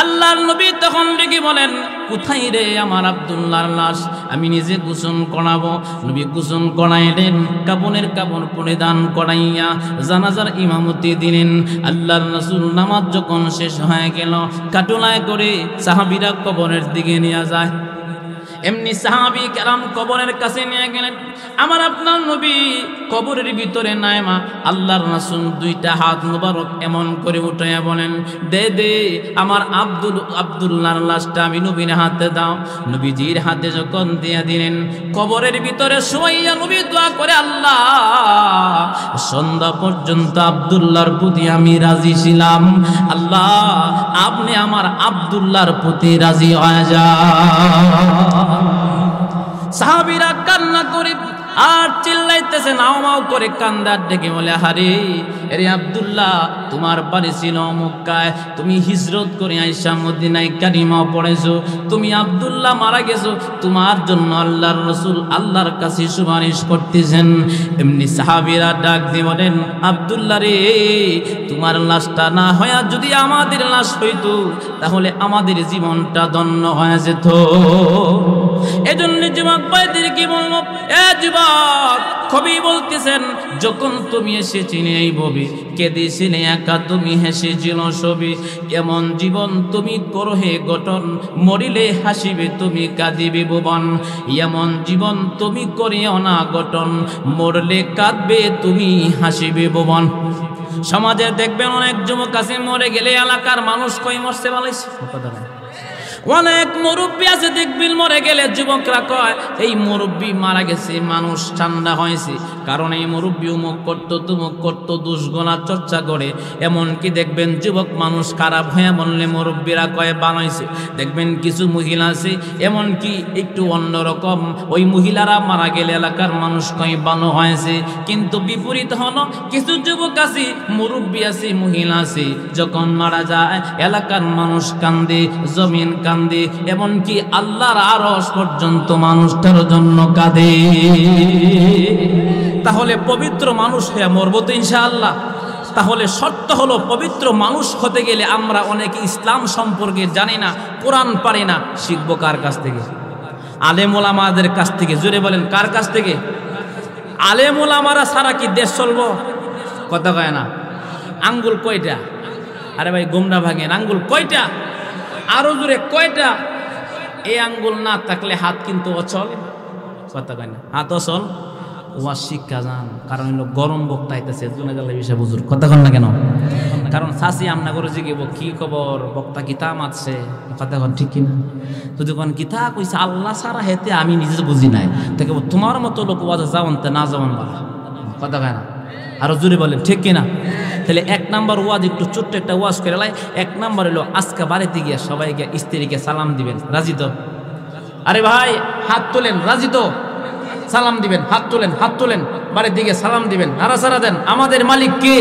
আল্লাহর নবী তখন ডেকে বলেন, কোথায় রে আমার আব্দুল্লাহর লাশ? আমি নিজে গোসল করাবো। নবী গোসল করাইলেন, কাপনের কাপড় পরিধান করাইয়া জানাজার ইমামতি দিলেন। আল্লাহর রাসূল নামাজ যখন শেষ হয়ে গেল, কাটুলায় করে সাহাবীরা কবরের দিকে নিয়ে যায়। এমনি সাহাবী কেরাম কবরের কাছে নিয়ে গেলেন। আমার আপনার নবী কবরের ভিতরে নাইমা আল্লাহর রাসূল দুইটা হাত মুবারক এমন করে উঠাইয়া বলেন, দে দে আমার আব্দুল্লাহর লাশটা আমি নবীর হাতে দাও। নবীজির হাতে যখন দিয়া দিলেন, কবরের ভিতরে শুয়াইয়া নবী দোয়া করে, আল্লাহ, সন্ধ্যা পর্যন্ত আব্দুল্লাহর প্রতি আমি রাজি ছিলাম, আল্লাহ আপনি আমার আব্দুল্লাহর প্রতি রাজি হয়ে যান। সাহাবীরা কান্না করে আর চিল্লাইতেছে, নাও মাও করে কান্দার ডেকে বলে, হারে এরে আব্দুল্লাহ, তোমার বাড়ি ছিল মক্কায়, তুমি হিজরত করে আইসা মদিনায় কালিমা পড়েছো, তুমি আব্দুল্লাহ মারা গেছো, তোমার জন্য আল্লাহর রাসূল আল্লাহর কাছে সুপারিশ করতেছেন। এমনি সাহাবীরা ডাক দিয়ে বলেন, আব্দুল্লাহ রে, তোমার লাশটা না হয়ে যদি আমাদের লাশ হইতো তাহলে আমাদের জীবনটা ধন্য হয়ে যেত। এজন্য যুবক ভাইদের কি বলবো, এ যুবক, কবি বলতেছেন, যখন তুমি এসেছিলে এই ভবে কেঁদেছিলে একা, তুমি হেসেছিল ছবি, এমন জীবন তুমি করো হে গঠন, মরিলে হাসিবে তুমি কাঁদিবে ভুবন। এমন জীবন তুমি করিও না গঠন, মরলে কাঁদবে তুমি হাসিবে ভুবন। সমাজে দেখবেন অনেক যুবক আছে, মরে গেলে এলাকার মানুষ কই মরছে বালাইছে, অনেক মুরব্বী আছে দেখবেন মরে গেলে যুবকরা কয় এই মুরব্বী মারা গেছে, মানুষ ঠান্ডা হয়েছে, কারণ এই মুরব্বী উমুক করতো তুমুক করতো, দুষ্গোনা চর্চা করে। এমনকি দেখবেন যুবক মানুষ খারাপ হয়ে বললে মুরব্বীরা কয় বানাইছে। দেখবেন কিছু মহিলা আছে এমনকি একটু অন্যরকম, ওই মহিলারা মারা গেলে এলাকার মানুষ কয় বানো হয়েছে। কিন্তু বিপরীত হলো কিছু যুবক আছে, মুরব্বী আছে, মহিলা আছে, যখন মারা যায় এলাকার মানুষ কান্দে, জমিন কান্দে, এমনকি আল্লাহর আরশ পর্যন্ত মানুষটার জন্য কাঁদে। তাহলে পবিত্র মানুষ হয়ে মরবো তো ইনশাআল্লাহ। তাহলে শর্ত হলো, পবিত্র মানুষ হতে গেলে আমরা অনেকে ইসলাম সম্পর্কে জানি না, কোরআন পারি না, শিখবো কার কাছ থেকে? আলেম ওলামাদের কাছ থেকে। জোরে বলেন, কার কাছ থেকে? আলেম ওলামারা ছাড়া কি দেশ চলবো? কথা কয় না। আঙ্গুল কয়টা? আরে ভাই গোমরা ভাঙেন, আঙ্গুল কয়টা? আরো জোরে কয়টা? এই আঙ্গুল না থাকলে হাত কিন্তু অচল। কথা কয় না, হাত অচল। ওয়া শিক্ষা যান, কারণ হলো গরম বক্তা আইতেছে, জুনে গেলে বিষয় বুঝুর। কথা কন না কেন? কারণ শাসি আমনা করে জিগেব, কি খবর বক্তা কিতা মাতছে, কথা কন ঠিক কিনা? যদি কোন কিতা কইছে আল্লাহ সারা হেতে আমি নিজে বুঝি নাই, তাকে তোমার মতো লোক ওয়াজ যাওয়ান না যাওয়ান বালা। কথা কয় না? আরো জোরে বলেন ঠিক কিনা? তাহলে এক নাম্বার ওয়াজ, একটু ছোট্ট একটা ওয়াজ করে লাই। এক নাম্বার হলো আজকে বাড়িতে গিয়ে সবাইকে স্ত্রীকে সালাম দিবেন, রাজি তো? আরে ভাই হাত তোলেন, রাজি তো? সালাম দিবেন, হাত তোলেন, হাত তোলেন, বাড়ির দিকে সালাম দিবেন, নাড়াচাড়া দেন। আমাদের মালিক কে?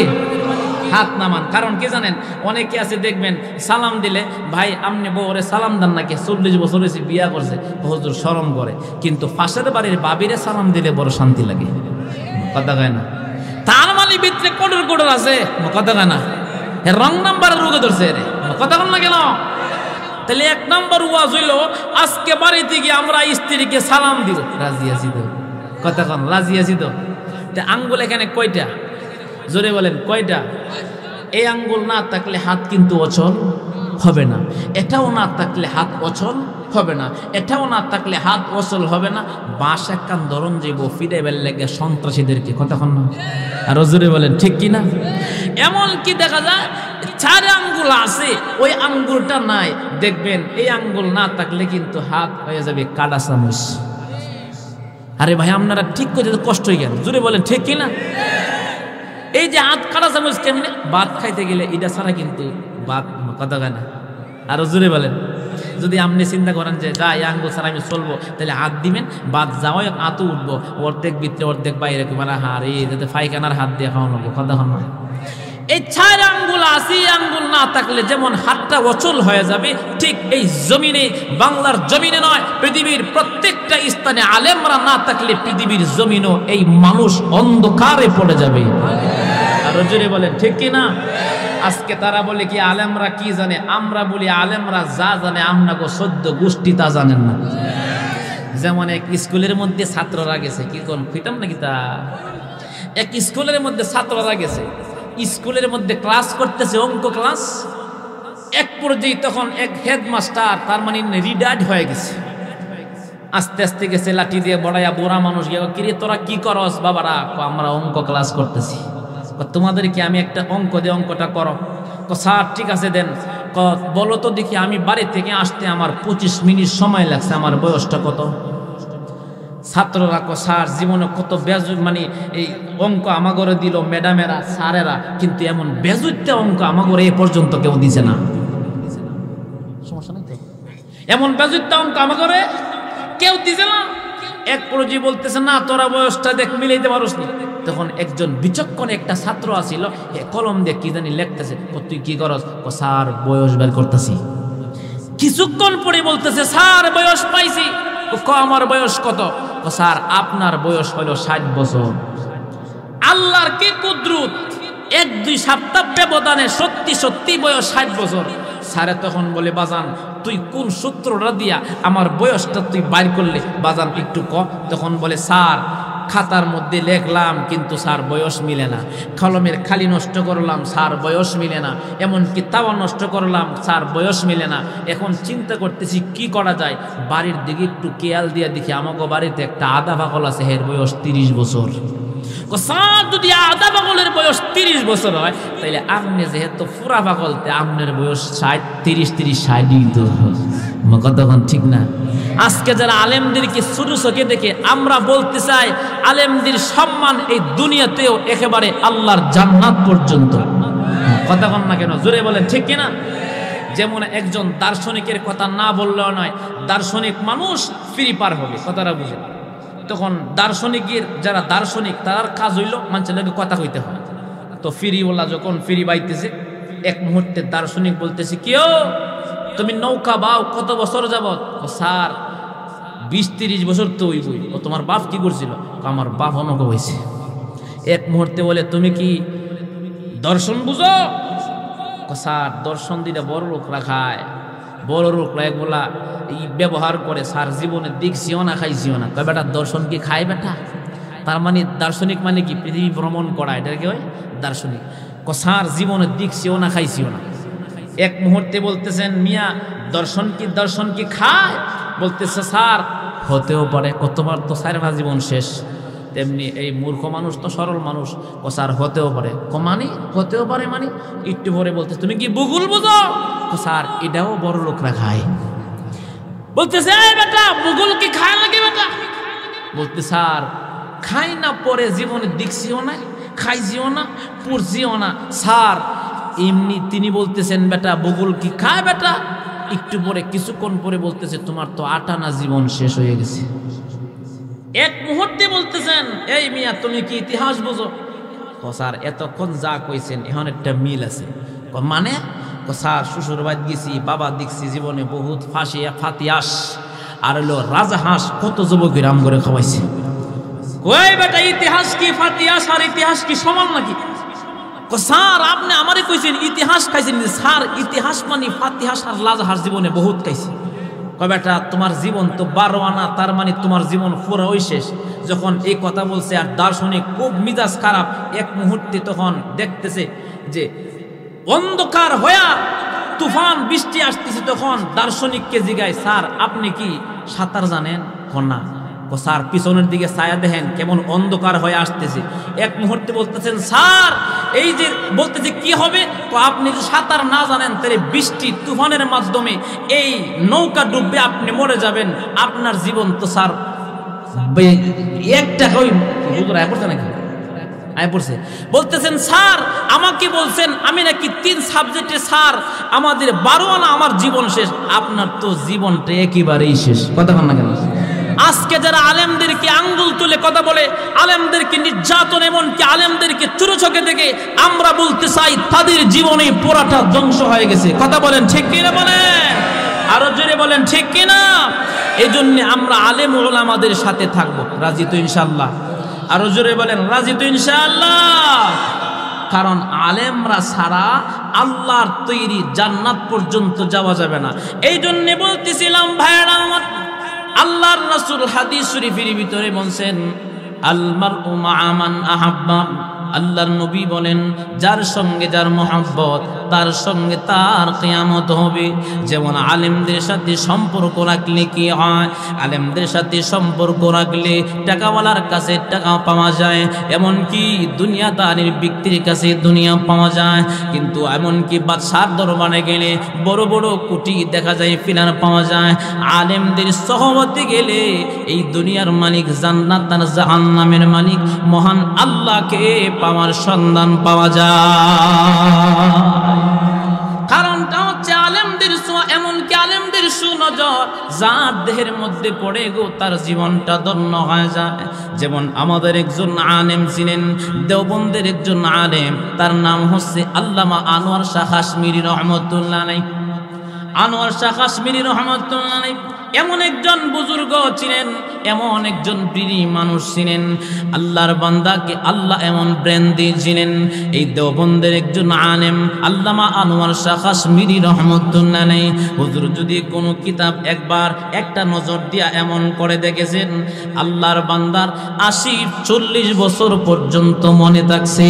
হাত নামান। কারণ কি জানেন, অনেকে আছে দেখবেন সালাম দিলে, ভাই আপনি বউরে সালাম দেন নাকি? 40 বছর হয়েছে, বিয়া করছে, হুজুর শরম করে। কিন্তু পাশের বাড়ির বাবিরে সালাম দিলে বড় শান্তি লাগে। কথা কয় না? তার মানে ভিতরে কোডর কোডর আছে। কথা কয় না? রং নাম্বার রোগে ধরছে রে। কথা কন না কেন? তাহলে এক নাম্বার ওয়াজ হইল, আজকে বাড়িতে গিয়ে আমরা স্ত্রীকে সালাম দিব, রাজি আছি তো? কথা কন, রাজি আছি তো? আঙ্গুল এখানে কয়টা? জোরে বলেন কয়টা? এই আঙ্গুল না থাকলে হাত কিন্তু অচল হবে না, এটাও না থাকলে হাত অচল হবে না, এটাও না থাকলে হাত অচল হবে না। বাঁশ একখান ধরন যাইব ফিরে বেললেগে সন্ত্রাসীদেরকে। কথা কন না? আর জোরে বলেন ঠিক কিনা? এমন কি দেখা যায় 4 আঙ্গুল আছে, ওই আঙ্গুলটা নাই, দেখবেন এই আঙ্গুল না থাকলে কিন্তু হাত হয়ে যাবে কাটা চামচ। আরে ভাই আপনারা ঠিক করে কষ্ট হয়ে গেল, জোরে বলেন ঠিক কিনা? এই যে হাত কাটা চামচ কেমনে, ভাত খাইতে গেলে এটা ছাড়া কিন্তু ভাত কথা হয় না। আরো জোরে বলেন। যদি আপনি চিন্তা করেন যে যা এই আঙ্গুল ছাড়া আমি চলবো, তাহলে হাত দিবেন, ভাত যাওয়াই হাতও উঠবো, অর্ধেক ভিতরে অর্ধেক বাইরে, মানে হারে যাতে পায়খানার হাত দিয়ে খাওয়ানো কথা হন না। এই 4 আঙ্গুল আছে, আঙ্গুল না থাকলে যেমন হাতটা অচল হয়ে যাবে, ঠিক এই জমিনে, বাংলার জমিনে নয়, পৃথিবীর প্রত্যেকটা স্থানে আলেমরা না থাকলে পৃথিবীর জমিনও এই মানুষ অন্ধকারে পড়ে যাবে। আরো জোরে বলেন ঠিক কি না? আজকে তারা বলে কি আলেমরা কি জানে, আমরা বলি আলেমরা যা জানে আপনাকে 14 গোষ্ঠী তা জানেন না। যেমন এক স্কুলের মধ্যে ছাত্ররা গেছে, কি কোন ফিটাম নাকি তা, এক স্কুলের মধ্যে ছাত্ররা গেছে, স্কুলের মধ্যে ক্লাস করতেছে, অঙ্ক ক্লাস। এক পর্যায়ে তখন এক হেডমাস্টার, তার মানে রিটায়ার্ড হয়ে গেছে, আস্তে আস্তে গেছে লাঠি দিয়ে বড়াইয়া, বুড়া মানুষ গিয়ে, কিরে তোরা কি করস বাবারা? আমরা অঙ্ক ক্লাস করতেছি। তোমাদেরকে আমি একটা অঙ্ক দিয়ে অঙ্কটা করো। স্যার ঠিক আছে দেন। বলো তো দেখি, আমি বাড়ি থেকে আসতে আমার 25 মিনিট সময় লাগছে, আমার বয়সটা কত? ছাত্ররা স্যার জীবনে কত মানে এই অঙ্ক আমাগরে দিল ম্যাডামেরা, স্যারেরা, কিন্তু এমন বেজুইতে অঙ্ক আমাগরে এ পর্যন্ত কেউ দিছে না। সমস্যা নেই তো? এমন বেজুইতে অঙ্ক আমাগরে কেউ দিছে না। এক পর্যায়ে বলতেছে না তোরা বয়সটা দেখ মিলাইতে পারোস নি। তখন একজন বিচক্ষণ একটা ছাত্র আসিল, কলম দিয়ে কি জানি লিখতেছে। তুই কি করস? স্যার বয়স বের করতেছি। কিছুক্ষণ পরে বলতেছে স্যার বয়স পাইছি। আমার বয়স কত? স্যার আপনার বয়স হলো 60 বছর। আল্লাহর কি কুদরত, 1-2 সপ্তাহ ব্যবধানে সত্যি সত্যি বয়স 60 বছর। স্যারে তখন বলে বাজান তুই কোন সূত্রটা দিয়া আমার বয়সটা তুই বাইর করলে বাজান একটু ক। তখন বলে স্যার খাতার মধ্যে লেখলাম কিন্তু স্যার বয়স মিলে না, কলমের খালি নষ্ট করলাম স্যার বয়স মিলে না, এমনকি তাওয়া নষ্ট করলাম স্যার বয়স মিলে না। এখন চিন্তা করতেছি কি করা যায়, বাড়ির দিকে একটু খেয়াল দিয়ে দেখি আমাকে বাড়িতে একটা আধা পাগল আছে, এর বয়স 30 বছর। স্যার যদি আধা পাগলের বয়স 30 বছর হয়, তাইলে আপনি যেহেতু পুরা পাগল, আপনার বয়স 60 কতক্ষণ ঠিক না? আজকে যারা আলেমদেরকে ছোট চোখে দেখে, আমরা বলতে চাই আলেমদের সম্মান এই দুনিয়াতেও একেবারে আল্লাহর জান্নাত পর্যন্ত। কতক্ষণ না কেন জোরে বলেন ঠিক কিনা? যেমন একজন দার্শনিকের কথা না বললেও নয়, দার্শনিক মানুষ ফ্রি পার হবে, কথাটা বুঝে। তখন দার্শনিকের যারা দার্শনিক তার কাজ হইল মানুষের লোকে কথা কইতে হয়। তো ফিরিওয়ালা যখন ফিরি বাইতেছে, এক মুহূর্তে দার্শনিক বলতেছে কেউ তুমি নৌকা বাও কত বছর যাবত? স্যার 20-30 বছর তো ওই বই। ও তোমার বাপ কি করছিল? আমার বাপ আমাকে হয়েছে। এক মুহূর্তে বলে তুমি কি দর্শন বুঝো? স্যার দর্শন দিলে বড় লোকরা খায়, বড় লোকরা এগুলা এই ব্যবহার করে, স্যার জীবনে দেখছিও না খাইছিও না। কয় বেটা দর্শন কি খায় বেটা? তার মানে দার্শনিক মানে কি পৃথিবী ভ্রমণ করা, এটা কি হয় দার্শনিক? স্যার জীবনে দেখছিও না খাইছিও না। এক মুহূর্তে বলতেছেন মিয়া দর্শন কি খায়? বলতেছে স্যার হতেও পারে, কতবার তো স্যারের জীবন শেষ। তেমনি এই মূর্খ মানুষ তো সরল মানুষ, ও স্যার হতেও পারে। মানে হতেও পারে মানে একটু পরে বলতে তুমি কি ভূগোল বুঝো? স্যার এটাও বড় লোকরা খায়। বলতেছে এই বেটা ভূগোল কি খায় নাকি বেটা? বলতে স্যার খাই না, পরে জীবনে দেখছিও না, খাইছিও না, পড়ছিও না। স্যার এমনি তিনি বলতেছেন বেটা ভূগোল কি খায় বেটা? একটু পরে কিছুক্ষণ পরে বলতেছে তোমার তো 8 আনা জীবন শেষ হয়ে গেছে। এক মুহূর্তে বলতেছেন এই মিয়া তুমি কি ইতিহাস বুঝো? স্যার এতক্ষণ যা কইছেন এখন একটা মিল আছে। মানে স্যার শ্বশুর বাড়ি গেছি, বাবা দেখছি জীবনে বহুত ফাতিয়াস আর হলো রাজাহাঁস কত যুবকের আম করে খাওয়াইছে। কই বেটা ইতিহাস কি ফাতিয়াস আর ইতিহাস কি সমান নাকি? স্যার আপনি আমারে কইছেন ইতিহাস খাইছেন। স্যার ইতিহাস মানে ফাতিহাস আর রাজাহাঁস জীবনে বহুত খাইছে। কয় বেটা তোমার জীবন তো 12 আনা, তার মানে তোমার জীবন পুরো ওই শেষ। যখন এই কথা বলছে আর দার্শনিক খুব মিজাজ খারাপ, এক মুহূর্তে তখন দেখতেছে যে অন্ধকার হইয়া তুফান বৃষ্টি আসতেছে। তখন দার্শনিককে জিগায় স্যার আপনি কি সাঁতার জানেন? না। স্যার পিছনের দিকে ছায়া দেখেন কেমন অন্ধকার হয়ে আসতেছে। এক মুহূর্তে বলতেছেন স্যার এই যে বলতেছে কি হবে? আপনি যদি সাঁতার না জানেন তাহলে বৃষ্টি তুফানের মাধ্যমে এই নৌকা ডুববে, আপনি মরে যাবেন। আপনার জীবন তো স্যার একটা হুজুর করছে নাকি আয় পড়ছে, বলতেছেন স্যার আমাকে বলছেন আমি নাকি 3 সাবজেক্টে স্যার, আমাদের 12 আনা আমার জীবন শেষ। আপনার তো জীবনটা একেবারেই শেষ। কথা বল না কেন? আজকে যারা আলেমদেরকে আঙ্গুল তুলে কথা বলে, আলেমদেরকে নির্যাতন, এমনকি আলেমদেরকে চুরো চোখে দেখে, আমরা বলতে চাই তাদের জীবনে পুরাটা ধ্বংস হয়ে গেছে। কথা বলেন ঠিক কিনা? বলেন আরো জোরে বলেন ঠিক কিনা? এই জন্য আমরা আলেম ওলামাদের সাথে থাকবো। রাজি তো ইনশাআল্লাহ? আরো জোরে বলেন রাজি তো ইনশাআল্লাহ? কারণ আলেমরা ছাড়া আল্লাহর তৈরি জান্নাত পর্যন্ত যাওয়া যাবে না। এই জন্য বলতেছিলাম ভাইরা আমার, আল্লাহর রাসূল হাদিস শরীফের ভিতরে বলেন আল মারউ মা মান আহাব্বা। আল্লাহর নবী বলেন যার সঙ্গে যার মহব্বত তার সঙ্গে তার কিয়ামত হবে। যেমন আলেমদের সাথে সম্পর্ক রাখলে কি হয়, আলেমদের সাথে সম্পর্ক রাখলে টাকাওয়ালার কাছে টাকা পাওয়া যায়, এমনকি দুনিয়াদারির ব্যক্তির কাছে দুনিয়া পাওয়া যায়। কিন্তু এমনকি বাদশার দরবারে গেলে বড় বড় কোটি দেখা যায়, ফিনার পাওয়া যায়। আলেমদের সহবতে গেলে এই দুনিয়ার মালিক জান্নাত আর জাহান্নামের মালিক মহান আল্লাহকে পাওয়ার সন্ধান পাওয়া যায়। কারণটা হচ্ছে আলেমদের এমনকি আলেমদের সুনজর যার দেহের মধ্যে পড়ে গো তার জীবনটা ধন্য হয়ে যায়। যেমন আমাদের একজন আলেম ছিলেন, দেওবন্দের একজন আলেম, তার নাম হচ্ছে আল্লামা আনোয়ার শাহ কাশ্মীরি রহমতুল্লাহ আলাইহি। আনোয়ার শাহ কাশ্মীরি রহমতুল্লাহ আলাইহি এমন একজন বুজুর্গ ছিলেন, এমন একজন বীর মানুষ ছিলেন। আল্লাহর বান্দাকে আল্লাহ এমন ব্রেন দিয়েছিলেন। এই দেওবন্দের একজন আলেম আল্লামা আনোয়ার শাহ কাশ্মীরি রহমতুল্লাহ আলাইহি, হুজুর যদি কোনো কিতাব একবার একটা নজর দিয়া এমন করে দেখেছেন, আল্লাহর বান্দার 40 বছর পর্যন্ত মনে থাকছে।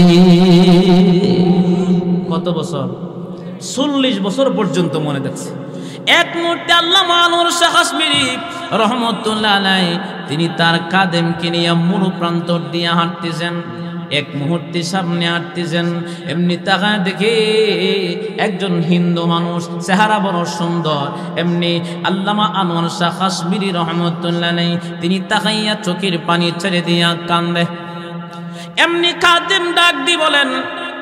কত বছর? 40 বছর পর্যন্ত মনে থাকছে। এক মুহূর্তে আল্লামা আনোয়ার শাহ কাশ্মীরি রহমতুল্লাহ আলাইহি তিনি তার কাদেমকে নিয়ে মরু প্রান্তর দিয়ে হাঁটতেছেন। এক মুহূর্তে সামনে হাঁটতেছেন, এমনি তাকায় দেখে একজন হিন্দু মানুষ, চেহারা বড় সুন্দর। এমনি আল্লামা আনোয়ার শাহ কাশ্মীরি রহমতুল্লাহ আলাইহি তিনি তাকাইয়া চোখের পানি ছেড়ে দিয়া কান্দে। এমনি কাদেম ডাক দিয়ে বলেন,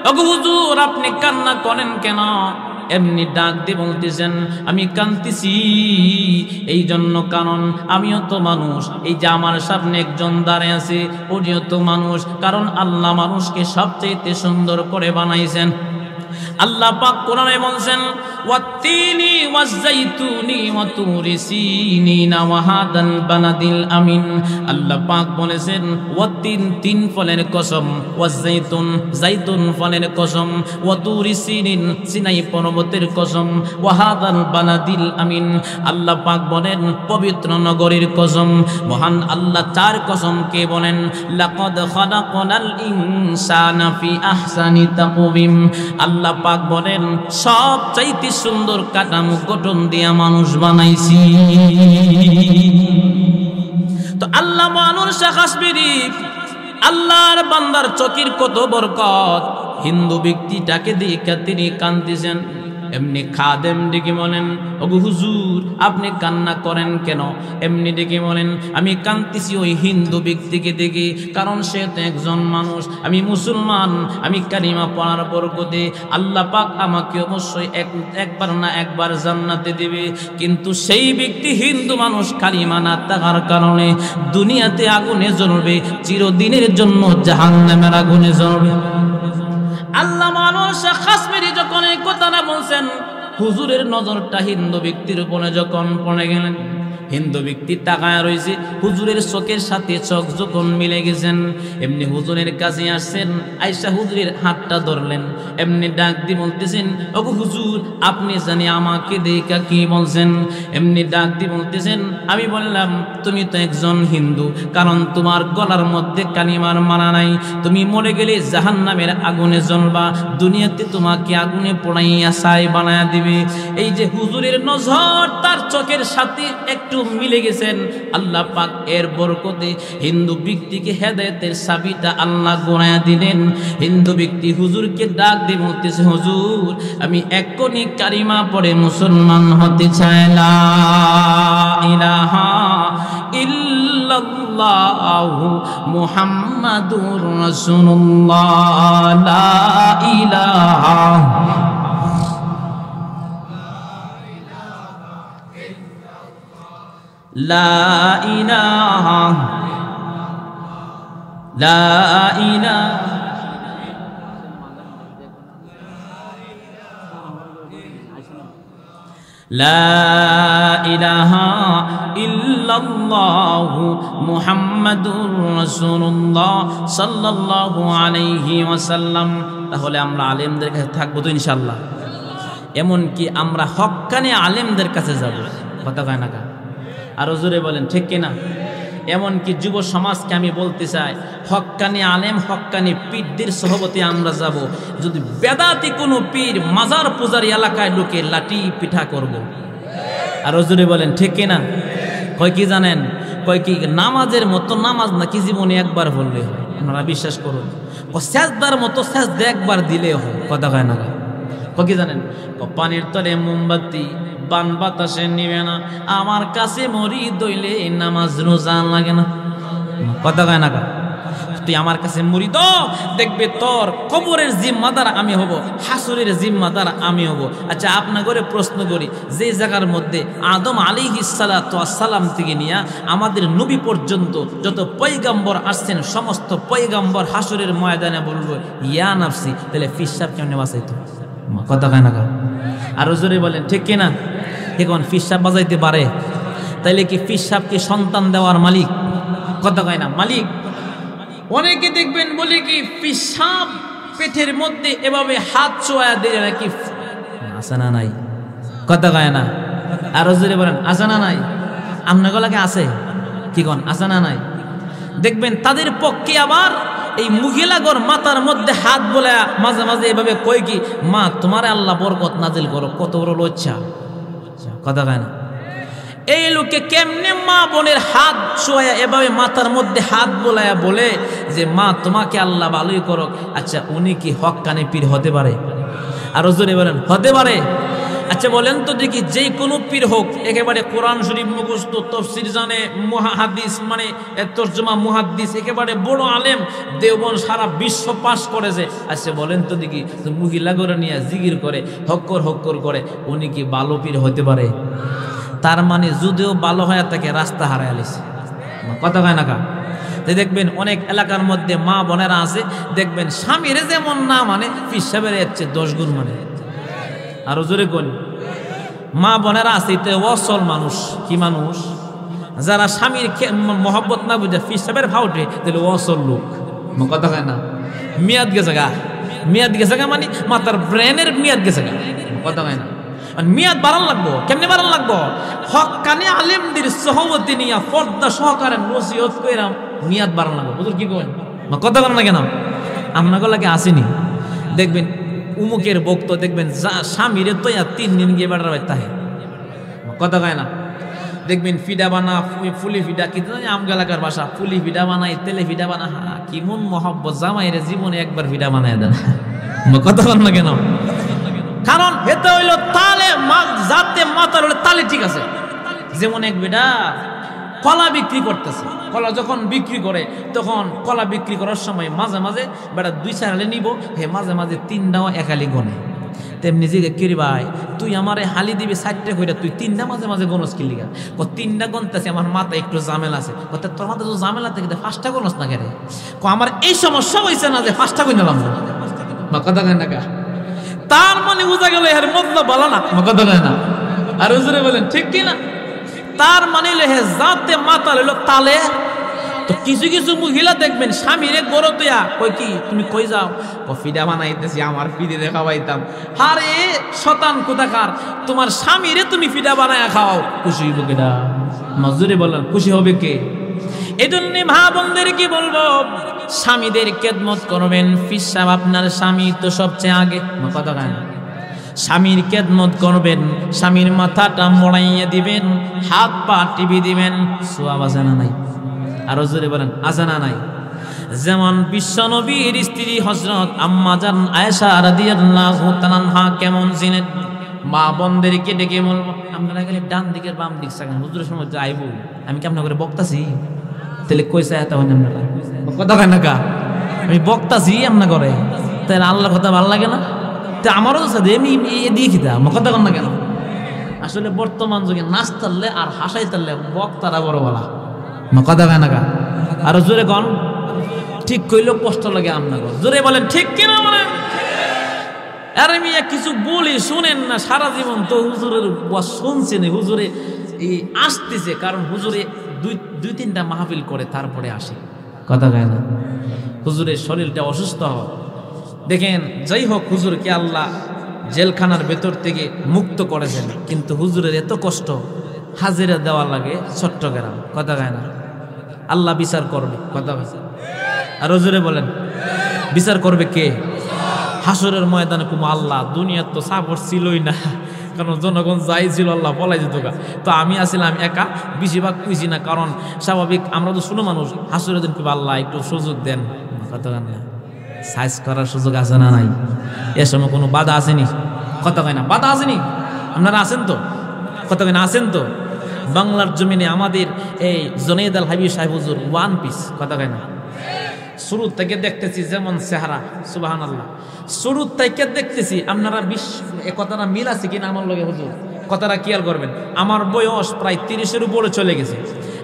ওগো হুজুর আপনি কান্না করেন কেন? এমনি ডাক দিয়ে বলতেছেন, আমি কাঁদতেছি এই জন্য কারণ আমিও তো মানুষ। এই যে আমার সামনে একজন দাঁড়িয়ে আছে উনিও তো মানুষ। কারণ আল্লাহ মানুষকে সবচেয়ে সুন্দর করে বানাইছেন। আল্লাহ পাক কোরআনে বলেন ওয়াত্তিনি ওয়াজ-যাইতুনি ওয়া তুরি সিনিনা ওয়া হাদাল বালাদিল আমিন। আল্লাহ পাক বলেছেন ওয়াত্তিন, 3 ফলের কসম, ওয়াজ-যাইতুন, যাইতুন ফলের কসম, ওয়া তুরি সিনিন, সিনাই পর্বতের কসম, ওয়া হাদাল বালাদিল আমিন। আল্লাহ পাক বলেন পবিত্র নগরীর কসম। মহান আল্লাহ 4 কসমকে বলেন লাকাদ খালাকনাল ইনসানা ফি আহসানি তাকওয়িম। আল্লাহ পাক বলেন সবচাইতে সুন্দর কাঠামো গঠন দিয়া মানুষ বানাইছি। তো আল্লামা আনোয়ার শাহ কাশ্মীরি আল্লাহর বান্দার চোখের কত বরকত। হিন্দু ব্যক্তিটাকে দেখে তিনি কাঁদতেছেন। এমনি খাদেম ডেকে বলেন, ওগো হুজুর আপনি কান্না করেন কেন? এমনি ডেকে বলেন, আমি কাঁদতেছি ওই হিন্দু ব্যক্তিকে দেখে, কারণ সে তো একজন মানুষ, আমি মুসলমান, আমি কালিমা পড়ার বরকতে আল্লাহ পাক আমাকে অবশ্যই একবার না একবার জান্নাতে দেবে। কিন্তু সেই ব্যক্তি হিন্দু মানুষ, কালিমা না থাকার কারণে দুনিয়াতে আগুনে জ্বলবে, চিরদিনের জন্য জাহান্নামের আগুনে জ্বলবে। আল্লামা আনোয়ার শাহ কাশ্মীরি যখন এই কথাটা বলছেন, হুজুরের নজরটা হিন্দু ব্যক্তির উপরে যখন পড়ে গেলেন, হিন্দু ব্যক্তি তাকায় রয়েছে, হুজুরের চোখের সাথে চোখ যখন মিলে গেছেন, এমনি হুজুরের কাছে আসছেন, আয়েশা হুজুরের হাতটা ধরলেন, এমনি ডাক দিয়ে বলতেছেন, ওগো হুজুর আপনি জানি আমাকে দেখা কি বলছেন? এমনি ডাক দিয়ে বলতেছেন, আমি বললাম তুমি তো একজন হিন্দু, কারণ তোমার গলার মধ্যে কালিমার মানা নাই, তুমি মরে গেলে জাহান্নামের আগুনে জ্বলবা, দুনিয়াতে তোমাকে আগুনে পোড়াইয়া ছাই বানায়া দিবে। এই যে হুজুরের নজর তার চোখের সাথে একটু মিলে গেছেন, আল্লাহ পাক এর বরকতে হিন্দু ব্যক্তিকে হেদায়েতের চাবিটা আল্লাহ গড়ায়া দিলেন। হিন্দু ব্যক্তি হুজুরকে ডাক দিয়ে বলতেছে, হুজুর আমি এক্ষুনি কালিমা পড়ে মুসলমান হতে চাই, লা ইলাহা ইল্লাল্লাহ ইল্লাল্লাহু মুহাম্মাদুর রাসূলুল্লাহ লা ইলাহা লা ইলাহা লা ইলাহা লা ইলাহা ইল্লাল্লাহু মুহাম্মাদুর রাসূলুল্লাহ সাল্লাল্লাহু আলাইহি ওয়াসাল্লাম। তাহলে আমরা আলেমদের কাছে থাকবো তো ইনশাআল্লাহ। এমন কি আমরা হক্কানি আলেমদের কাছে যাব, কথা কয় না কা? আরো জোরে বলেন ঠিক কিনা? এমন কি যুব সমাজকে আমি বলতে চাই, হক্কানি আলেম হক্কানি পীরদের সহবতে আমরা যাব। যদি বেদাতি কোনো পীর মাজার পূজারি এলাকায় ঢুকে লাঠি পিঠা করব। আরো জোরে বলেন ঠিক কিনা? কয় কি জানেন, কয় কি নামাজের মতো নামাজ নাকি জীবনে একবার পড়লে হয়, আপনারা বিশ্বাস করুন। সেজদার মতো সেজদা একবার দিলে হয়, কথা কয় না? কয় কি জানেন, পানির তলে মোমবাতি বান বাতাসে নিবে না, আমার কাছে মরি দইলে নামাজ রোজা লাগে না, কথা কয় না? তুই আমার কাছে মুরিদ, দেখবে তোর কবরের জিম্মাদার আমি হব, হাসরের জিম্মাদার আমি হব। আচ্ছা আপনার ঘরে প্রশ্ন করি, যে জায়গার মধ্যে আদম আলাইহিস সালাতু ওয়াস সালাম থেকে নিয়ে আমাদের নবী পর্যন্ত যত পয়গাম্বর আসছেন, সমস্ত পয়গাম্বর হাসরের ময়দানে বলবো ইয়া নাফসি, তাহলে ফিসাব কেমনে বাঁচাইতো, কথা কয় না? আরো জোরে বলেন ঠিক কিনা? এখন ফিসাব বাজাইতে পারে, তাইলে কি ফিসাব কি সন্তান দেওয়ার মালিক, কথা কয় না? মালিক। অনেকে দেখবেন বলে কি পিসাব পেটের মধ্যে এভাবে হাত ছোঁয়া দিলে নাকি আসে না নাই, কথা কয় না? আরো জোরে বলেন আসে না নাই? আপনার গলাকে আছে কি কোন আসে না নাই? দেখবেন তাদের পক্ষে আবার এই মহিলাগর মাথার মধ্যে হাত বলে মাঝে মাঝে এভাবে কই কি মা তোমার আল্লাহ বরকত নাজিল করো, কত বড় লজ্জা, কথা কয় না? এই লোকে কেমনে মা বোনের হাত ছোঁয়া এভাবে মাথার মধ্যে হাত বোলায়া বলে যে মা তোমাকে আল্লাহ ভালোই করো। আচ্ছা উনি কি হক্কানি পীর হতে পারে? আরো জোরে বলেন হতে পারে? আচ্ছা বলেন তো দেখি, যে কোনো পীর হোক একেবারে কোরআন শরীফ মুখস্থ, তফসির জানে, মুহাদ্দিস মানে তরজমা মুহাদ্দিস, একেবারে বড় আলেম, দেওবন্দ সারা বিশ্ব পাস করেছে। আচ্ছা বলেন তো দেখি, মহিলা করে নিয়ে জিকির করে হক্কর করে, উনি কি ভালো পীর হতে পারে? তার মানে যদিও ভালো হয় তাকে রাস্তা হারায় আলিছে, কথা কয় না কা? দেখবেন অনেক এলাকার মধ্যে মা বোনেরা আছে, দেখবেন স্বামীরে যেমন না মানে পিসাবের হচ্ছে 10 গুণ মানে। আরো জোরে কোন মা বোনেরা আছে এতে অসল মানুষ, কি মানুষ? যারা স্বামীর মহব্বত না বুঝে পিসাবের ফাউটে, তাহলে অসল লোক, কথা কয় না? মেয়াদ গেছে গা, মেয়াদ গেছে গা মানে মাতার ব্রেনের মেয়াদ গেছে গা, কথা কয় না? মেয়াদ বাড়ান লাগবো, কেমনে বাড়ান লাগবো? হক্কানি আলেমদের সহমতি নিয়ে পর্দা সহকারে নসিহত কইরাম মেয়াদ বাড়ান লাগবো। বুঝুন কি কই কথা বলেন না কেন? আপনার লাগে আসেনি দেখবেন উমুকের বক্ত দেখবেন স্বামীরে তো 3 দিন গিয়ে বেড়ার বাড়ি তাহে, কথা কয় না? দেখবেন ফিডা বানা ফুলি ফিডা, কি আমগা এলাকার ভাষা, ফুলি ফিডা বানাই তেলে ফিডা বানা, কি মন মহব্বত, জামাইরে জীবনে একবার ফিডা বানায় দেন, কথা বলেন না কেন? কারণ এটা হইল তালে যাতে মাতার হলে তালে ঠিক আছে। যেমন এক বেটা কলা বিক্রি করতেছে, কলা যখন বিক্রি করে তখন কলা বিক্রি করার সময় মাঝে মাঝে বেটা 2-4 হালি নিব, হে মাঝে মাঝে 3টাও এক হালি গনে। তেমনি জিগে কিরি ভাই তুই আমারে হালি দিবি 4টে কইরা, তুই 3টা মাঝে মাঝে গনস কি লিগা? 3টা গনতেছে, আমার মাথায় একটু ঝামেলা আছে। তোর মাথায় তো ঝামেলা থেকে 5টা গনস না কেন? আমার এই সমস্যা হয়েছে না যে 5টা গই নিলাম, কথা কেন না? তার মানে বোঝা গেল এর মতলব ভালো না, কথা কয় না? আর হুজুরে বলেন ঠিক কি না? তার মানে হে জাতে মাতাল হইল তালে। তো কিছু কিছু মহিলা দেখবেন স্বামীরে গরো তোয়া কই কি তুমি কই যাও, ফিডা বানাইতেছি, আমার ফিডে খাওয়াইতাম। আরে শতান কোথাকার, তোমার স্বামীরে তুমি ফিডা বানায়া খাও, খুশি হইব কেডা? মজুরে বলেন খুশি হবে কে? এই জন্য মা বোনদের কি বলবো, স্বামীদের খেদমত করবেন। ফিসাব আপনার স্বামী তো সবচেয়ে আগে, কথা কয় না? স্বামীর খেদমত করবেন, স্বামীর মাথাটা মোড়াইয়া দিবেন, হাত পা টিপি দিবেন। সোয়াব আছে না নাই? আরো জোরে বলেন আছে না নাই? যেমন বিশ্বনবীর স্ত্রী হযরত আম্মা জান আয়েশা রাদিয়াল্লাহু তাআলা আনহা কেমন ছিলেন, মা বোনদেরকে ডেকে বলবো আপনারা গেলে ডান দিকের বাম দিক সাকান, হুজুরের সময় যাইব, আমি কেমন করে বক্তাছি, তাহলে কইসা এত হয় না কথা কয় না কা আমি বক্তাছি এমন করে তাহলে আল্লাহর কথা ভালো লাগে না? তা আমারও তো সাথে এমনি দিয়ে খিতা কথা কন না কেন? আসলে বর্তমান যুগে নাচ তাললে আর হাসাই তাললে বক্তারা বড় বলা কথা কয় না কা? আরো জোরে কন, ঠিক কইলেও কষ্ট লাগে আপনার জোরে বলেন ঠিক কিনা মানে? আরে মিয়া কিছু বলি শুনেন না, সারা জীবন তো হুজুরের শুনছেন, হুজুরে আসতেছে কারণ হুজুরে দুই তিনটা মাহফিল করে তারপরে আসে কথা কয় না? হুজুরের শরীরটা অসুস্থ হয় দেখেন, যাই হোক হুজুরকে আল্লাহ জেলখানার ভেতর থেকে মুক্ত করেছেন, কিন্তু হুজুরের এত কষ্ট, হাজিরা দেওয়া লাগে চট্টগ্রাম কথা কয় না? আল্লাহ বিচার করবে কথা কয়? আর হুজুরে বলেন বিচার করবে কে? হাসরের ময়দানে কুমু আল্লাহ। দুনিয়ার তো সাপোর্ট ছিলই না, কারণ জনগণ যাই ছিল আল্লাহ পলাই যেত গা। তো আমি আসছিলাম একা, বেশিরভাগ কুইছি না, কারণ স্বাভাবিক আমরা তো শুনো মানুষ। হাসরের দিন কুমু আল্লাহ একটু সুযোগ দেন কথা কয় না? সাইজ করার সুযোগ আছে না নাই? এ সময় কোনো বাধা আসেনি কথা কয় না? বাধা আসেনি? আপনারা আছেন তো কথা কয় না? আছেন তো? বাংলার জমিনে আমাদের এই জুনায়েদ আল হাবিব সাহেব হুজুর ওয়ান পিস কথা কয় না? শুরু থেকে দেখতেছি যেমন চেহারা, সুবহানাল্লাহ, শুরু থেকে দেখতেছি। আপনারা এ কথাটা মিল আছে কিনা আমার লগে হুজুর? কথাটা খেয়াল করবেন। আমার বয়স প্রায় 30-এর উপরে চলে গেছে,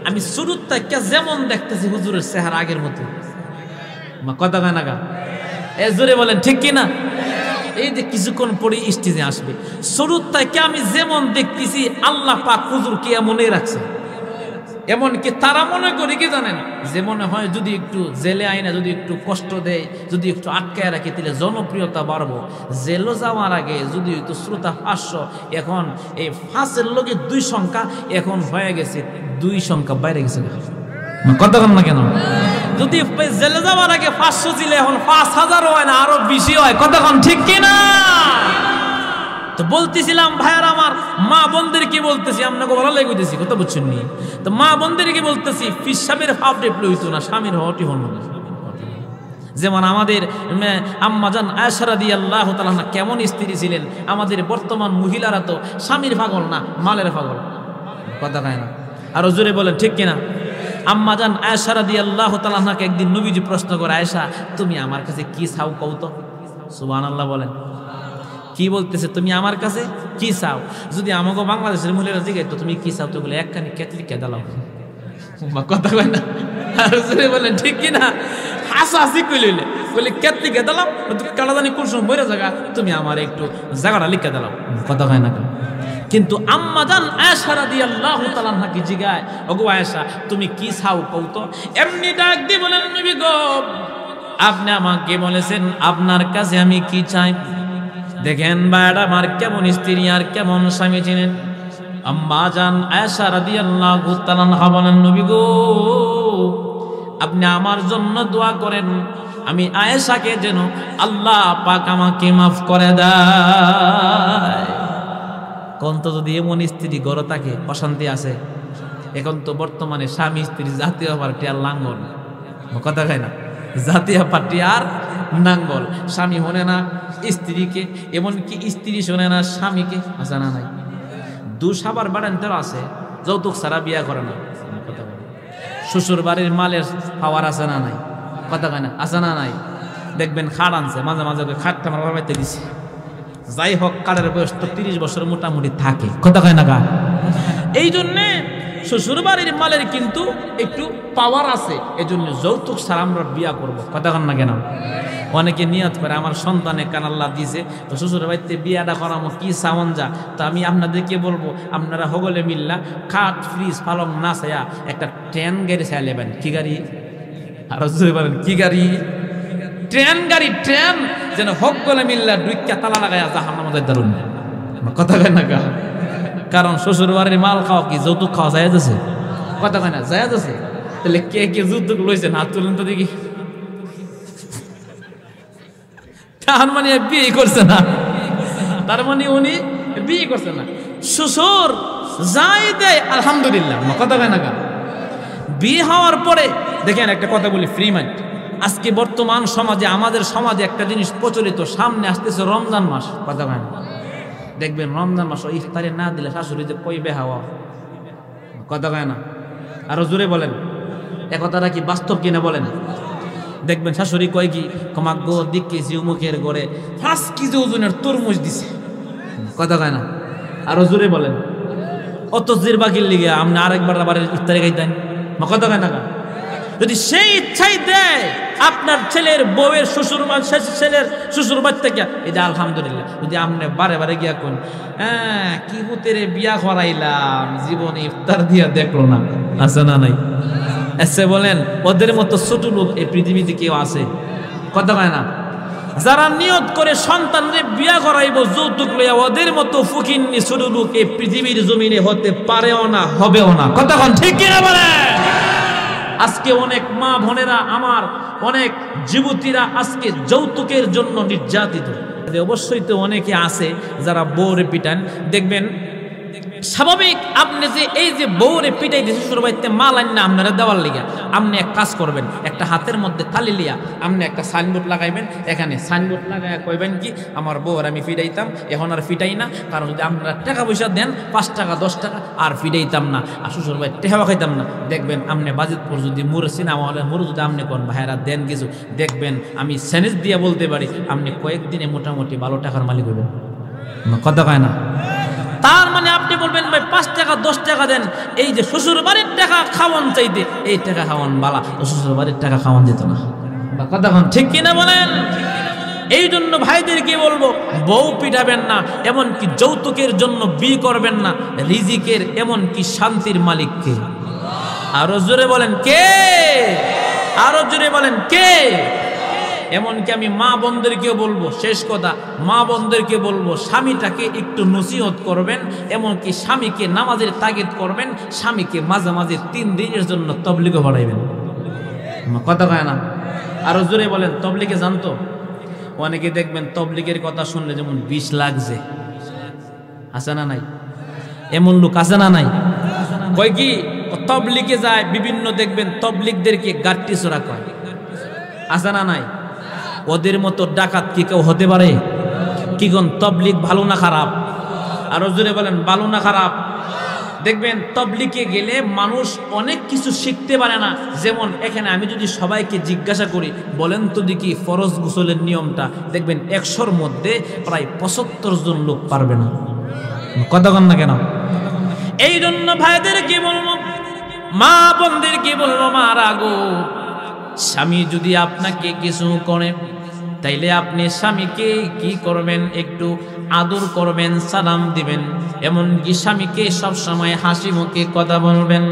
আমি শুরু থেকে যেমন দেখতেছি হুজুরের চেহারা আগের মতো কথা কয় না গা? এ জোরে বলেন ঠিক কিনা? এই যে কিছুক্ষণ পরে স্টেজে আসবে, শুরু থেকে আমি যেমন দেখতেছি আল্লাহ পাক হুজুরকে এমনই রাখছে। এমনকি তারা মনে করি কি জানেন, যে মনে হয় যদি একটু জেলে আইনা যদি একটু কষ্ট দেয়, যদি একটু আটকায় রাখি তাহলে জনপ্রিয়তা বাড়বো। জেলে যাওয়ার আগে যদি একটু শ্রোতা 500, এখন এই 5-এর লোকে 2 সংখ্যা এখন হয়ে গেছে 2 সংখ্যা বাইরে গেছে কথা কন না কেন? যদি জেলে যাওয়ার আগে 500 ছিল, এখন 5000 হয় না আরো বেশি হয় কথা কন ঠিক কিনা? তো বলতেছিলাম ভাইয়ার আমার, মা বোনদের কি বলতেছি, আপনাকে ভালো লাগতেছি কথা বুঝছেন নি? তো মা বোনদের কি বলতেছি, ফিসাবের ফাপ ডেপলে হইতো না, স্বামীর হটি হন। যেমন আমাদের আম্মাজান আয়েশা রাদিয়াল্লাহু তাআলা কেমন স্ত্রী ছিলেন। আমাদের বর্তমান মহিলারা তো স্বামীর পাগল না, মালের পাগল কথা কয় না? আর জোরে বলেন ঠিক কিনা? আম্মাজান আয়েশা রাদিয়াল্লাহু তাআলা একদিন নবীজি প্রশ্ন করে, আয়েশা তুমি আমার কাছে কি চাও কও তো? সুবহানাল্লাহ বলেন। কি বলতেছে, তুমি আমার কাছে কি চাও? যদি আমাকে বাংলাদেশের মহিলারা জিজ্ঞাসা তুমি কি চাও, তো বলে একখানি কেটলি কে দাও কথা কয় না? আর বলেন ঠিক কিনা? হাসাহাসি কইলে বলে কেটলি কে দিলাম, কালা জানি কোন সময় বইরা জায়গা, তুমি আমার একটু জায়গাটা লিখে দিলাম কথা কয় না? কিন্তু আম্মাজান আয়েশা রাদিয়াল্লাহু তাআলা কি জিগায়, ওগো আয়েশা তুমি কি চাও কও তো? এমনি ডাক দিয়ে বলেন, নবী গো আপনি আমাকে বলেছেন আপনার কাছে আমি কি চাই। দেখেন বাড়া আমার কেমন স্ত্রী আর কেমন স্বামী ছিলেন। আম্মাজান আয়েশা রাদিয়াল্লাহু তাআলা বলেন, নবী গো আপনি আমার জন্য দোয়া করেন, আমি আয়েশাকে যেন আল্লাহ পাক আমাকে মাফ করে দেয়। কোন তো যদি এমন স্ত্রী গড় থাকে অশান্তি আছে। এখন তো বর্তমানে স্বামী স্ত্রী জাতীয় পার্টি আর লাঙ্গল কথা কয় না? জাতীয় পার্টি আর নাঙ্গল। স্বামী শোনে না স্ত্রীকে, এমনকি স্ত্রী শোনে না স্বামীকে। আছে না নাই? দুসাবার বাড়ান্তর আছে, যৌতুক ছাড়া বিয়া করে না কথা কয়। শ্বশুর বাড়ির মালের পাওয়ার আছে না নাই কথা কয় না? আছে না নাই? দেখবেন খাট আনছে, মাঝে মাঝে খাটটা আমার বাবাইতে দিছে। যাই হোক কালের বয়স তো 30 বছর মোটামুটি থাকে কথা কয় না গা? এই জন্যে শ্বশুর বাড়ির মালের কিন্তু একটু পাওয়ার আছে, এই জন্য যৌতুক ছাড়া আমরা বিয়া করবো কথা কন না কেন? অনেকে নিয়ত করে আমার সন্তানে কান আল্লাহ দিয়েছে, তো শ্বশুর বাড়িতে বিয়াটা করামো কি সামন যা। তো আমি আপনাদেরকে বলবো, আপনারা হগলে মিল্লা খাট ফ্রিজ পালং না চাইয়া একটা ট্রেন গাড়ি চাই নেবেন। কি গাড়ি? আরো জোরে বলেন কি গাড়ি? ট্রেন গাড়ি। ট্রেন যেন হগলে মিল্লা দুইটা তালা লাগাইয়া জাহান্নামে যাইতে দারুন কথা কয় না গা? কারণ শ্বশুর বাড়ির মাল খাওয়া কি যৌতুক খাওয়া যায় যাচ্ছে কথা কয় না? যায় যাচ্ছে। তাহলে কে কে যৌতুক লইছেন হাত তুলেন তো দেখি। তার মানে বিয়ে করছে না, তার মানে উনি বিয়ে করছে না। শ্বশুর যাই দেয় আলহামদুলিল্লাহ কথা কয় না গা? বিয়ে হওয়ার পরে দেখেন একটা কথা বলি, ফ্রি মাইন্ড। আজকে বর্তমান সমাজে, আমাদের সমাজে একটা জিনিস প্রচলিত, সামনে আসতেছে রমজান মাস কথা কয় না? দেখবেন রমজান মাস ইফতারে না দিলে শাশুড়ি যে কই বেহাওয়া কথা কয় না? আরো জোরে বলেন এ কথাটা কি বাস্তব কিনা বলেন? দেখবেন শাশুড়ি কয় কি, কমাগ্য দিক কেজি উমুকের ঘরে 5 কেজি ওজনের তরমুজ দিছে, কথা কয় না? আরো জোরে বলেন। অত জিরবাকির লিগে আপনি আরেকবার আবার ইফতারি খাইতেন, কথা কয় না? যদি সেই ইচ্ছাই দেয় আপনার ছেলের বউয়ের ছেলের শ্বশুর বাড়ি থেকে, এটা আলহামদুলিল্লাহ। যদি আপনি বারে বারে গিয়া কোন হ্যাঁ কি হুতেরে বিয়া করাইলাম, জীবনে ইফতার দিয়া দেখলো না, আছে না নাই? এসে বলেন ওদের মতো ছোট লোক এই পৃথিবীতে কেউ আছে? কথা কয় না? যারা নিয়ত করে সন্তানরে বিয়া করাইব যৌতুক লইয়া, ওদের মতো ফকিন্নি ছোট লোক এই পৃথিবীর জমিনে হতে পারেও না, হবেও না। কথা কন ঠিক কিনা বলেন? আজকে অনেক মা বোনেরা, আমার অনেক যুবতীরা আজকে যৌতুকের জন্য নির্যাতিত। অবশ্যই তো অনেকে আছে যারা বউরে পিটান। দেখবেন স্বাভাবিক, আপনি যে এই যে বউরে পিটাই দিয়ে শ্বশুর বাড়িতে মাল আন না আপনারা দেওয়ার লিগা, আপনি এক কাজ করবেন, একটা হাতের মধ্যে তালি লিয়া আপনি একটা সাইনবোর্ড লাগাইবেন। এখানে সাইনবোর্ড লাগাই কইবেন কি, আমার বউর আমি ফিটাইতাম, এখন আর ফিটাই না, কারণ যদি আপনারা টাকা পয়সা দেন 5 টাকা 10 টাকা, আর ফিটাইতাম না, আর শ্বশুর বাড়ি টেহাবা খাইতাম না। দেখবেন আপনি বাজিতপুর যদি মুর সিনেমা হলে মুর যদি আপনি কোন ভাইয়েরা দেন কিছু, দেখবেন আমি সেনেস দিয়ে বলতে পারি আপনি কয়েকদিনে মোটামুটি 12 টাকার মালিক হইবেন। কথা কয় না? তার মানে আপনি বলবেন ভাই 5 টাকা 10 টাকা দেন, এই যে শ্বশুর বাড়ির টাকা খাওয়ান চাইতে এই টাকা খাওয়ান বালা, শ্বশুর বাড়ির টাকা খাওয়ান যেত না। কথা কন ঠিক কিনা বলেন? এই জন্য ভাইদেরকে বলবো, বউ পিটাবেন না, এমনকি যৌতুকের জন্য বিয়ে করবেন না। রিজিকের এমনকি শান্তির মালিক কে? আরো জোরে বলেন কে? আরো জোরে বলেন কে? এমনকি আমি মা বোনদেরকেও বলবো, শেষ কথা, মা বোনদেরকে বলবো স্বামীটাকে একটু নসিহত করবেন, এমনকি স্বামীকে নামাজের তাগিদ করবেন, স্বামীকে মাঝে মাঝে 3 দিনের জন্য তবলিগও বাড়াইবেন। কথা কয় না? আরো জোরে বলেন। তবলিগে জানতো অনেকে দেখবেন তবলিগের কথা শুনলে যেমন 20 লাগছে, আছে না নাই? এমন লোক আছে না নাই? কয় কি তবলিগে যায় বিভিন্ন, দেখবেন তবলিগদেরকে গাট্টি চোরা কয়, আছে না নাই? ওদের মতো ডাকাত কি কেউ হতে পারে? কি কোন তবলিগ ভালো না খারাপ? আরো জোরে বলেন ভালো না খারাপ? দেখবেন তবলিগে গেলে মানুষ অনেক কিছু শিখতে পারে না। যেমন এখানে আমি যদি সবাইকে জিজ্ঞাসা করি, বলেন তো দেখি ফরজ গোসলের নিয়মটা, দেখবেন 100-র মধ্যে প্রায় 75 জন লোক পারবে না। কথা কন না কেন? এই জন্য ভাইদের কি বলবো, মা বোনদের কি বলবো, মা রাগো, স্বামী যদি আপনাকে কিছু করে তাইলে আপনি স্বামীকে কি করবেন? একটু আদর করবেন, সালাম দিবেন, এমনকি স্বামীকে সব সময় হাসি মুখে কথা বলবেন,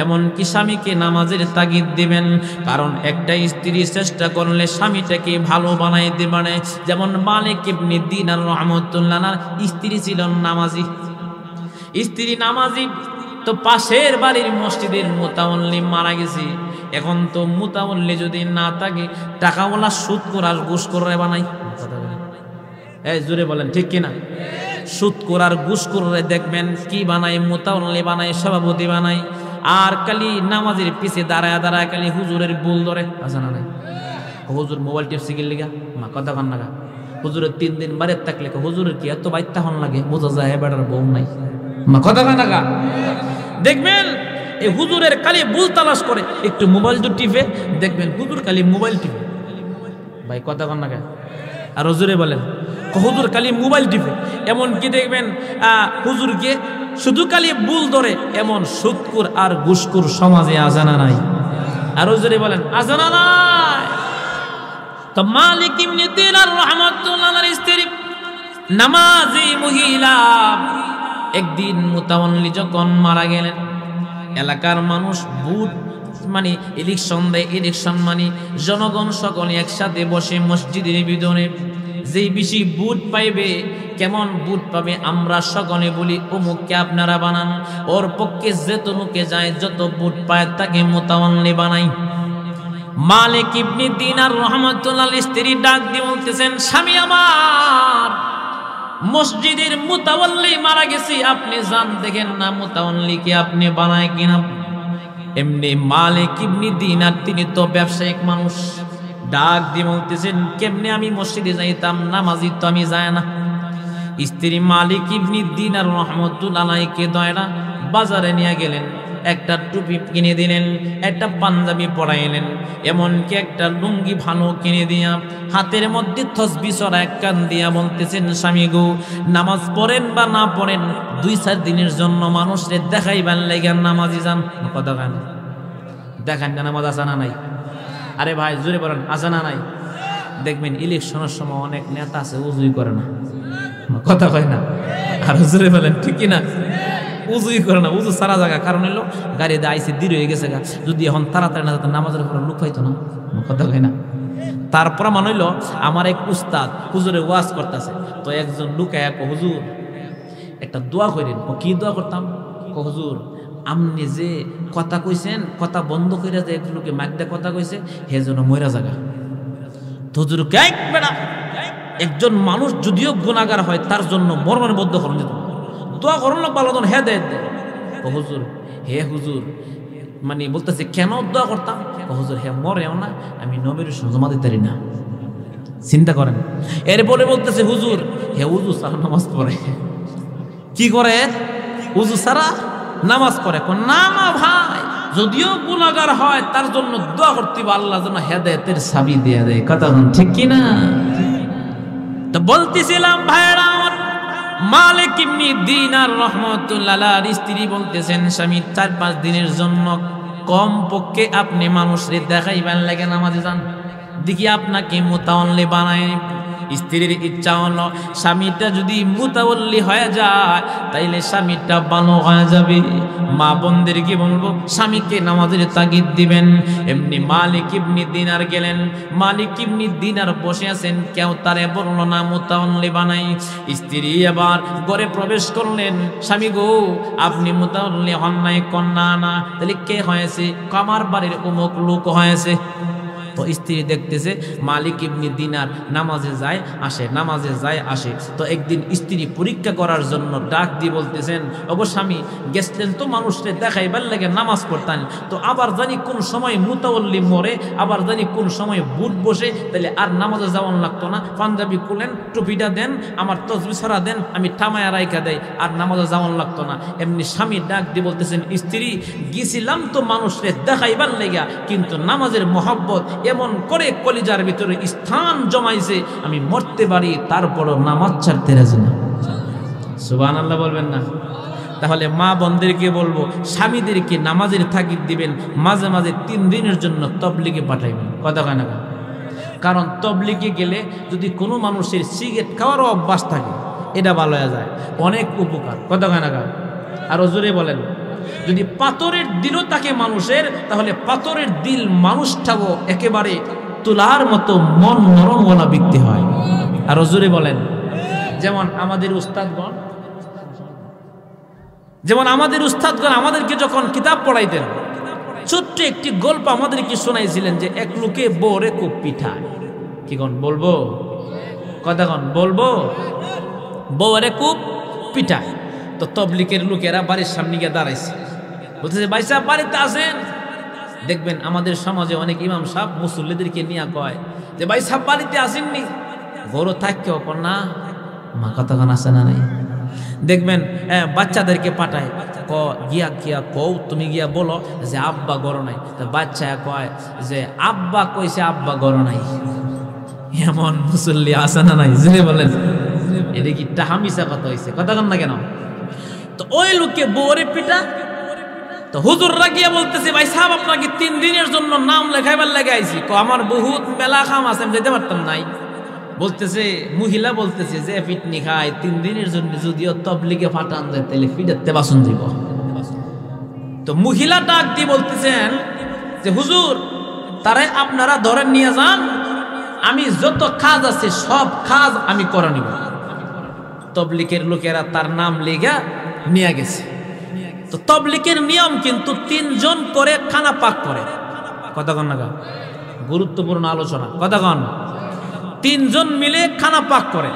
এমনকি স্বামীকে নামাজের তাগিদ দিবেন। কারণ একটা স্ত্রী চেষ্টা করলে স্বামীটাকে ভালো বানাইতে পারে। যেমন মালিক ইবনে দিনার রাহমাতুল্লাহ স্ত্রী ছিল নামাজি, স্ত্রী নামাজি, তো পাশের বাড়ির মসজিদের মুতাওয়াল্লি মারা গেছে। এখন তো মুতাওয়াল্লি যদি না থাকে, টাকাওয়ালা সুদ করার ঘুষ করে বানাই। এই জোরে বলেন ঠিক কিনা? সুদ করার ঘুষ করে দেখবেন কি বানাই, মুতাওয়াল্লি বানাই, সভাপতি বানাই, আর খালি নামাজের পিছে দাঁড়ায় দাঁড়ায় খালি হুজুরের বুল ধরে, আছে না নাই? হুজুর মোবাইল টিপসি গেল লিগা, মা কথা কান লাগা। হুজুরের 3 দিন বাড়ির থাকলে হুজুরের কি এত বাইত্যা হন লাগে, বোঝা যায় এবারের বউ নাই। মা কথা কান লাগা। দেখবেন এই হুজুরের খালি বুল তালাশ করে, একটু মোবাইল তো টিপে, দেখবেন হুজুর খালি মোবাইল টিপে। ভাই কথা কান লাগা। আর হুজুরে বলেন হুজুর খালি মোবাইল টিপে, এমনকি দেখবেন হুজুরকে শুধু খালি বুল ধরে, এমন সুদকুর আর ঘুষকুর সমাজে আজানা নাই। আর হুজুরে বলেন আজানা নাই। তো মালিক ইবনে দিনার রাহমাতুল্লাহর স্ত্রী নামাজি মহিলা, একদিন মুতাওয়াল্লি যখন মারা গেলেন, এলাকার মানুষ বুট মানে ইলেকশন দেয়, ইলেকশন মানে জনগণ সকলে একসাথে বসে মসজিদের ভিতরে, যেই বেশি বুট পাইবে, কেমন বুট পাবে আমরা সকলে বলি অমুককে আপনারা বানান, ওর পক্ষে যেত মুখে যায় যত বুট পায় তাকে মুতাওয়াল্লি বানাই। মালিক ইবনে দিনার রাহমাতুল্লাহর স্ত্রী ডাক দিয়ে বলতেছেন, স্বামী আমার, মসজিদের মুতাওয়াল্লি মারা গেছে, আপনি যান দেখেন না মুতাওয়াল্লিকে আপনি বানায় কিনা। এমনি মালিক ইবনে দিনার তিনি তো ব্যবসায়িক মানুষ, ডাক দিয়ে বলতেছেন কেমনে আমি মসজিদে যাইতাম, নামাজি তো আমি যাই না। স্ত্রী মালিক ইবনে দিনার রাহমাতুল্লাহ আলাইহিকে দয়রা বাজারে নিয়ে গেলেন, একটা টুপি কিনে দিলেন, একটা পাঞ্জাবি পরাইলেন, এমনকি একটা লুঙ্গি ভালো কিনে দিয়া হাতের মধ্যে তসবিহ সরা এক কান দিয়া বলতেছেন, স্বামী গো নামাজ পড়েন বা না পড়েন 2-4 দিনের জন্য মানুষের দেখাইবার লেগে নামাজি যান। কথা কেন দেখান না নামাজ আসা না নাই? আরে ভাই জোরে বলেন আসা না নাই? দেখবেন ইলেকশনের সময় অনেক নেতা আছে উজুই করে না। কথা কয় না? আর জোরে বলেন ঠিক কিনা? উজুই করে না, উজু সারা জায়গা। কারণ হলো গাড়িতে আইসি দেরি হয়ে গেছে, যদি এখন তাড়াতাড়ি না যেত নামাজের উপরে লোক পাইতো না। কথা কয় না? তারপর মান হইল আমার এক উস্তাদ হুজুরে ওয়াজ করতেছে, তো একজন লুকায় হুজুর একটা দোয়া করেন। কি দোয়া করতাম? হুজুর আপনি যে কথা কইছেন, কথা বন্ধ করে যে এক লোকে মাইকটা কথা কইছে হে যেন ময়রা জায়গা। তো হুজুর বেড়া একজন মানুষ যদিও গুনাহগার হয় তার জন্য মরণের মধ্যে হরণ যেত দোয়া করুন না পালন হে দে। ও হুজুর হে হুজুর মানে বলতেছে কেন দোয়া করতাম? হুজুর হে মরেও না, আমি নবীর জমা দিতে পারি না। চিন্তা করেন। এর বলে বলতেছে হুজুর হে উজু সারা নামাজ পড়ে। কি করে? উজু সারা নামাজ পড়ে। না না ভাই, যদিও গুনাহগার হয় তার জন্য দোয়া করতে হবে, আল্লাহ যেন হেদায়েতের চাবি দিয়ে দেয়। কথা ঠিক কিনা? তো বলতেছিলাম ভাইরা আমার, মালিক ইবনে দিনার রাহমাতুল্লাহ আলাইহির স্ত্রী বলতেছেন, স্বামী 4-5 দিনের জন্য কম পক্ষে আপনি মানুষের দেখাইবার লাগে নামাজে যান, দেখি আপনাকে মুতাওয়াল্লি বানায়। স্ত্রীর ইচ্ছা হলো স্বামীটা যদি মুতাওয়াল্লি হয়ে যায় তাইলে স্বামীটা ভালো হয়ে যাবে। মা বোনদেরকে বলবো স্বামীকে নামাজের তাগিদ দিবেন। এমনি মালিক ইবনে দিনার গেলেন, মালিক ইবনে দিনার বসে আছেন, কেউ তারে বললো না মুতাওয়াল্লি বানাই। স্ত্রী আবার ঘরে প্রবেশ করলেন, স্বামী গো আপনি মুতাওয়াল্লি হন নাই? কন্যা না। তাহলে কে হয়েছে? আমার বাড়ির অমুক লোক হয়েছে। তো স্ত্রী দেখতেছে মালিক ইবনে দিনার নামাজে যায় আসে, নামাজে যায় আসে। তো একদিন স্ত্রী পরীক্ষা করার জন্য ডাক দিয়ে বলতেছেন, ওগো স্বামী গেছিলেন তো মানুষকে দেখাইবার লাগে নামাজ পড়তেন, তো আবার জানি কোন সময় মুতাওয়াল্লি মরে, আবার জানি কোন সময় বুট বসে, তাহলে আর নামাজে যাওয়ান লাগতো না। পাঞ্জাবি খুলেন, টুপিটা দেন, আমার তসবিহ ছড়া দেন, আমি থামায়া রাইখা দেয়, আর নামাজে যাওয়ান লাগতো না। এমনি স্বামী ডাক দিয়ে বলতেছেন, স্ত্রী গেছিলাম তো মানুষকে দেখাইবার লেগা, কিন্তু নামাজের মহব্বত এমন করে কলিজার ভিতরে স্থান জমাইছে, আমি মরতে পারি তারপরও নামাজ ছাড়তে রাজি না। সুবহানাল্লাহ বলবেন না? তাহলে মা বোনদেরকে বলবো স্বামীদেরকে নামাজের তাগিদ দিবেন, মাঝে মাঝে 3 দিনের জন্য তবলিগে পাঠাইবেন। কথা কয় না? কারণ তবলিগে গেলে যদি কোনো মানুষের সিগারেট খাওয়ারও অভ্যাস থাকে এটা ভালো হয়ে যায়, অনেক উপকার। কথা কয় না? আরো জোরে বলেন। যদি পাথরের দিলও থাকে মানুষের, তাহলে পাথরের দিল মানুষটাও একেবারে তুলার মতো মন নরমওয়ালা ব্যক্তি হয়। আরো জোরে বলেন। যেমন আমাদের উস্তাদগণ আমাদেরকে যখন কিতাব পড়াইতেন, ছোট্ট একটি গল্প আমাদেরকে শোনাইছিলেন যে এক লোকে বউরে খুব পিঠায়। কি কোন বলবো? কথা কোন বলবো? বউরে খুব পিঠায়। তো তবলিগের লোকেরা বাড়ির সামনে গিয়ে দাঁড়াইছে, বলতেছে ভাই সাহেব বাড়িতে আসেন। দেখবেন আমাদের সমাজে অনেক ইমাম সাহেব মুসল্লিদেরকে নিয়ে কয় যে ভাই সাহেব বাড়িতে আসেননি, গরু থাককেও না মা। কথা কোন আসে না নাই? দেখবেন বাচ্চাদেরকে পাঠায়, গিয়া কও তুমি গিয়া বলো যে আব্বা গরু নাই। তো বাচ্চা কয় যে আব্বা কইছে আব্বা গরু নাই। এমন মুসল্লি আসে না নাই? জেনে বলেন এটা কি টাহামিসা কথা হয়েছে? কথা কন না কেন? তো ওই লোককে বউরে পিটা। তো হুজুর রাগিয়া বলতেছে ভাই সাহেব আপনাকে 3 দিনের জন্য নাম লেখাইবার লাগাইছি। আমার বহুত মেলা কাম আছে, আমি যেতে পারতাম নাই। বলতেছে মহিলা বলতেছে যে পিটনি খায় 3 দিনের জন্য যদিও তবলিগে ফাটান যায় তাহলে পিটাতে বাসন দিব। তো মহিলা ডাক দিয়ে বলতেছেন যে হুজুর তারে আপনারা ধরে নিয়ে যান, আমি যত কাজ আছে সব কাজ আমি করে নিব। তবলিগের লোকেরা তার নাম লেখা নিয়ে গেছে। তো তবলিগের নিয়ম কিন্তু 3 জন করে খানা পাক করে। কথা কন না? গুরুত্বপূর্ণ আলোচনা। কথা কন? 3 জন মিলে খানা পাক করে।